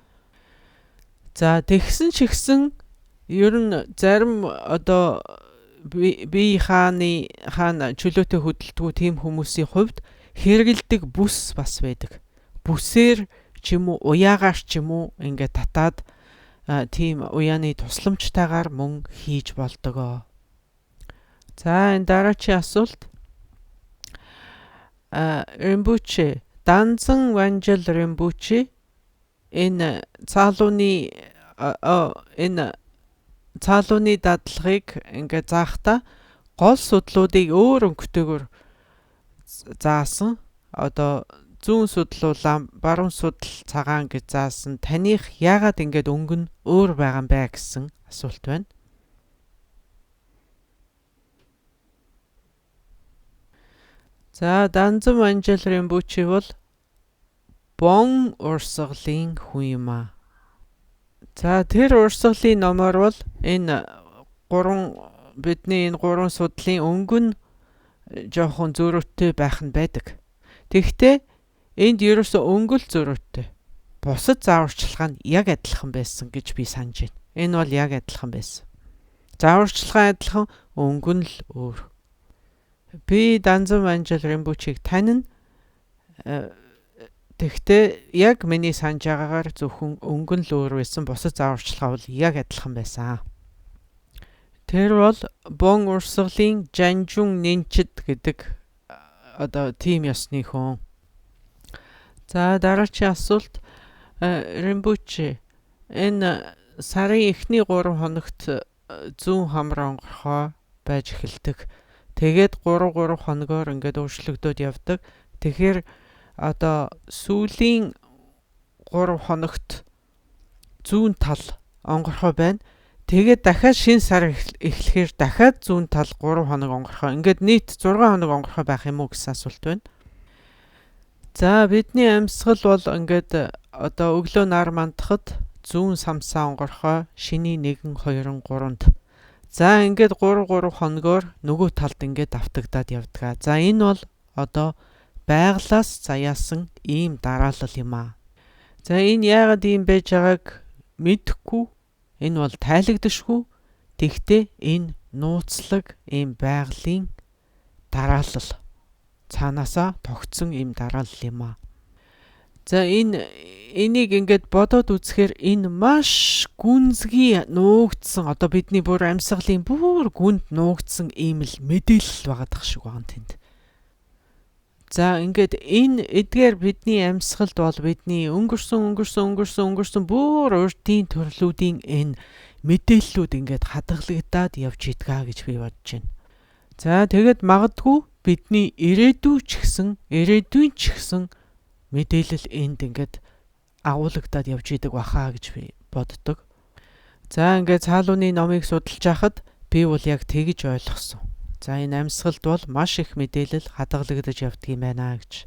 За тэгсэн чигсэн ер нь зарим одоо бие хаана чөлөөтэй хөдөлдгүү тийм хүмүүсийн хувьд хэрэгэлдэг бүс бас байдаг. Бүсээр ч юм уу уяагаар ч юм уу ингээд татаад тийм уяаны тусламжтайгаар мөн хийж болдог. За энэ дараачийн асуулт. Римбуче, Данзан Ванжил Римбуче энэ цаалууны дадлагыг ингээд заахта гол судлуудыг өөр өнгөтэйгээр заасан. Одоо зүүн судал улаан, баруун судал цагаан гэж заасан. Таних яагаад ингээд өнгө нь өөр байгаа юм бэ гэсэн асуулт байна. За Данзан Ванжил Римбуче бол Бон урсгалын хүн юм аа. За тэр урсгалын номоор бол бидний энэ гурван судлалын өнгө нь жоохон зөрүүтэй байх нь байдаг. Тэгэхдээ энд ерөөсөө өнгө л зөрүүтэй. Бусад зааварчилгаа нь яг адилхан байсан гэж би санаж байна. Энэ бол яг адилхан байсан. Зааварчилгаа адилхан, өнгө нь л өөр. Би Данзан Ванжил Римбучийг танина. Тэгтээ яг миний санаж байгаагаар зөвхөн өнгө нь л өөр байсан, бусад зааварчилгаа бол яг адилхан байсан. Тэр бол Бон урсгалын Жанжун Нинчид гэдэг одоо тим ёсны хүн. За дараачийн асуулт. Римбуче энэ сарын эхний 3 хоногт зүүн хамар онгорхой байж эхэлдэг. Тэгээд 3 хоногоор ингээд өөрчлөгдөд явдаг. Тэгэхээр одоо сүүлийн 3 хоногт зүүн тал онгорхой байна. Тэгээд дахиад шинэ сар эхлэхээр дахиад зүүн тал 3 хоног онгорхой. Ингээд нийт 6 хоног онгорхой байх юм уу гэсэн асуулт байна. За бидний амьсгал бол ингээд одоо өглөө нар мандахад зүүн самсаа онгорхой, шиний 1, 2, 3-нд. За ингээд 3 хоногоор нөгөө талд ингээд давтагдаад явдаг. За энэ бол одоо байглаас заяасан ийм дараалал юм аа. За энэ яагаад ийм байж байгааг мэдэхгүй. Энэ бол тайлагдашгүй. Тэгтээ энэ нууцлаг ийм байгалийн дараалал. Цаанаасаа тогтсон ийм дараалал юм аа. За энийг ингээд бодоод үзэхээр энэ маш гүнзгий нуугдсан, одоо бидний бүр амьсгалын бүр гүнд нуугдсан ийм л мэдээлэл байгаадах шиг байна тэнд. За ингээд энэ эдгээр бидний амьсгалд бол бидний өнгөрсөн бүр урдын төрлүүдийн энэ мэдээллүүд ингээд хадгалагдаад явж идгаа гэж би бодож байна. За тэгэд магадгүй бидний ирээдүйн ч гэсэн мэдээлэл энд ингээд агуулгадаад явж идэг бахаа гэж би боддог. За ингээд цаалууны номыг судалж байхад би бол яг тэгж ойлгосон. За энэ амьсгалд бол маш их мэдээлэл хадгалагдаж явдаг юм байна гэж.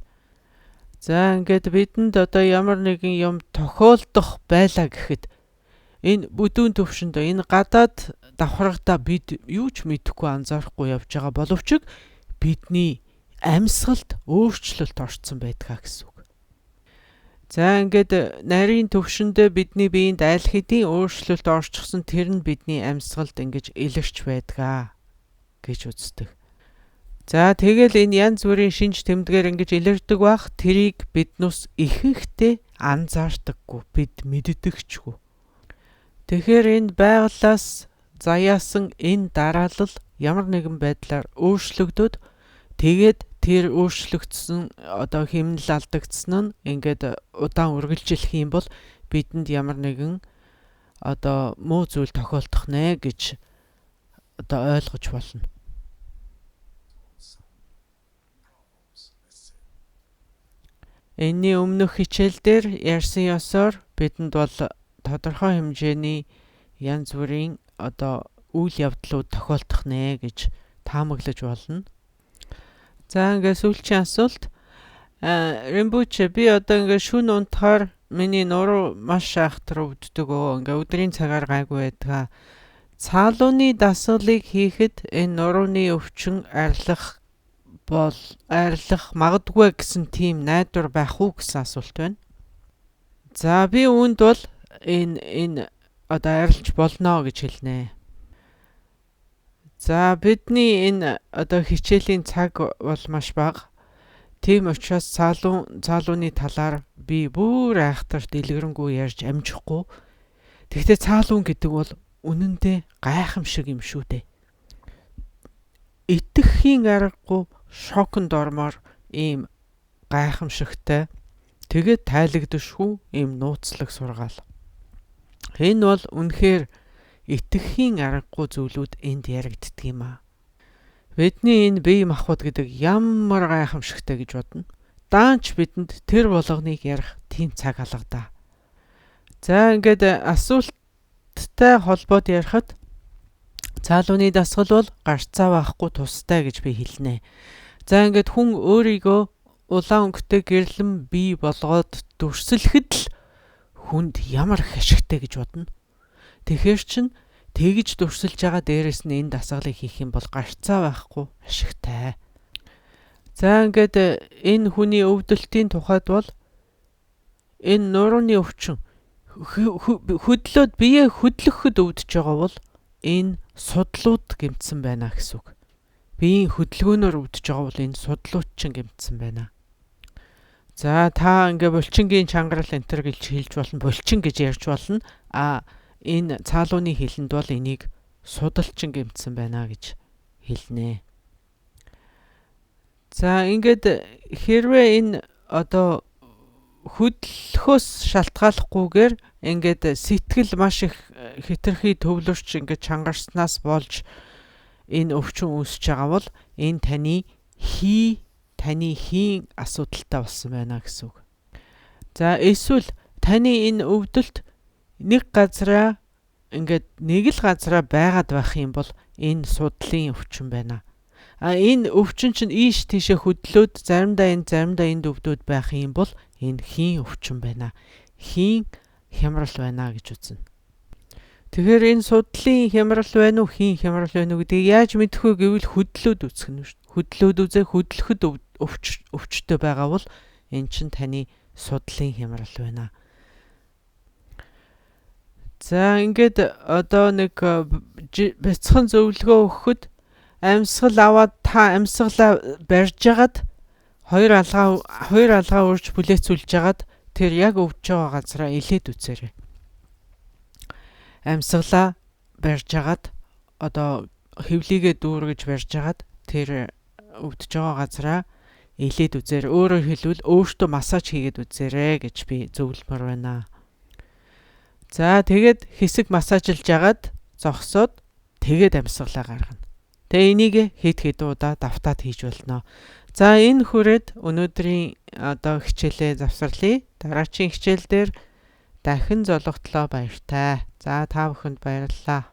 За ингээд бидэнд одоо ямар нэгэн юм тохиолдох байлаа гэхэд энэ бүдүүн төвшөнд энэ гадаад давхаргадаа бид юу ч мэдэхгүй анзаарахгүй явж байгаа боловч бидний амьсгалд өөрчлөлт орсон байдгаа гэсэн үг. За ингээд нарийн төвшөндөө бидний биеинд аль хэдийн өөрчлөлт орчихсон, тэр нь бидний амьсгалд ингэж илэрч байдгаа гэж үздэг. За тэгэл энэ янз бүрийн шинж тэмдгээр ингэж илэрдэг бах, тэрийг биднээс ихэнхдээ анзаардаггүй, бид мэддэгчгүй. Тэгэхээр энэ байгалаас заяасан энэ дараалал ямар нэгэн байдлаар өөрчлөгдөд, тэгээд тэр өөрчлөгдсөн одоо хэмнэл алдагдсан нь ингээд удаан үргэлжилэх юм бол бидэнд ямар нэгэн одоо муу зүйл тохиолдох нэ гэж одоо ойлгож болно. Энэний өмнөх хичээлдэр ярьсан ёсоор бидэнд бол тодорхой хэмжээний янз бүрийн үйл явдлууд тохиолдох нэ гэж таамаглаж болно. За ингээд сүүлчийн асуулт. Римбуче би ингээд шүн унтахаар миний нуруу маш айхтар өвддөг. Ингээд өдрийн цагаар гайгүй байдаг. Цаалууны дасгалыг хийхэд энэ нурууны өвчин арилах магадгүй гэсэн тийм найдвар байх уу гэсэн асуулт байна. За би үүнд бол энэ арилж болно гэж хэлнэ. За бидний энэ хичээлийн цаг бол маш бага. Тийм учраас цаалууны талаар би бүр айхтар дэлгэрэнгүй ярьж амжихгүй. Тэгвэл цаалуун гэдэг бол үнэндээ гайхамшиг юм шүү дээ. Итгэхийн аргагүй шоконд ормоор ийм гайхамшигтай тэгээд тайлагдшгүй ийм нууцлаг сургаал. Энэ бол үнэхээр итгэхийн аргагүй зүйлүүд энд яригддаг юм аа. Бидний энэ бие махбод гэдэг ямар гайхамшигтай гэж бодно. Даанч бидэнд тэр болгоныг ярих тийм цаг алга. За ингээд асуулттай холбоод ярихад цаалууны дасгал бол гарцаа байхгүй тустай гэж би хэлнэ. За ингээд хүн өөрийгөө улаан өнгөтэй гэрлэн бий болгоод дүрслэхэд л хүнд ямар их ашигтай гэж бодно. Тэгэхээр чин тэгж дүрсэлж байгаа дээрээс нь энэ дасгалыг хийх юм бол гарцаа байхгүй ашигтай. За ингээд энэ хүний өвдөлтийн тухайд бол энэ нурууны өвчин бие хөдлөхөд өвдөж байгаа бол энэ судлууд гэмтсэн байна гэсэн үг. Биеийн хөдөлгөөнөөр өвдөж байгаа бол энэ судлууд чинь гэмтсэн байна. За та ингээ булчингийн чангарал энтер гэж хэлж болно, булчин гэж ярьж болно. Энэ цаалууны хэлэнд бол энийг судалчин гэмтсэн байна гэж хэлнэ. За ингээд хэрвээ энэ хөдлөхөөс шалтгааллахгүйгээр ингээд сэтгэл маш их хэтэрхий төвлөрч ингээд чангарснаас болж энэ өвчин үүсэж байгаа бол энэ таны хийн асуудалтай болсон байна гэсэн үг. За эсвэл таны энэ өвдөлт нэг л газараа байгаад байх юм бол энэ судлын өвчин байна. Энэ өвчин чинь ийш тийшээ хөдлөөд заримдаа энд өвдөд байх юм бол энэ хийн өвчин байна. Хийн хямрал байна гэж үзнэ. Тэгэхээр энэ судлын хямрал байна уу, хийн хямрал байна уу гэдгийг яаж мэдэх вэ гэвэл хөдлөөд үзэх нь шүү. Хөдлөөд үзээ хөдлөхөд өвчтөй байгаа бол энэ чинь таны судлын хямрал байна. За ингээд нэг бяцхан зөвлөгөө өгөхөд амьсгал аваад та амьсгалаа барьж агаад хоёр алгаа урьж бүлээцүүлж агаад тэр яг өвдөж байгаа газараа илээд үзээрэй. Амьсгалаа барьж агаад хөвлийгээ дүүргэж барьж агаад тэр өвдөж байгаа газараа илээд үзээрэй. Өөрөөр хэлбэл өөртөө массаж хийгээд үзээрэй гэж би зөвлөмөр байна. За тэгээд хэсэг массажлж агаад зогсоод тэгээд амьсгалаа гаргана. Тэгээ энийг хэд удаа давтаад хийж болно. За энэ хүрээд өнөөдрийн хичээлээ завсарлая. Дараагийн хичээл дээр дахин золготлоо баяртай. За та бүхэнд баярлалаа.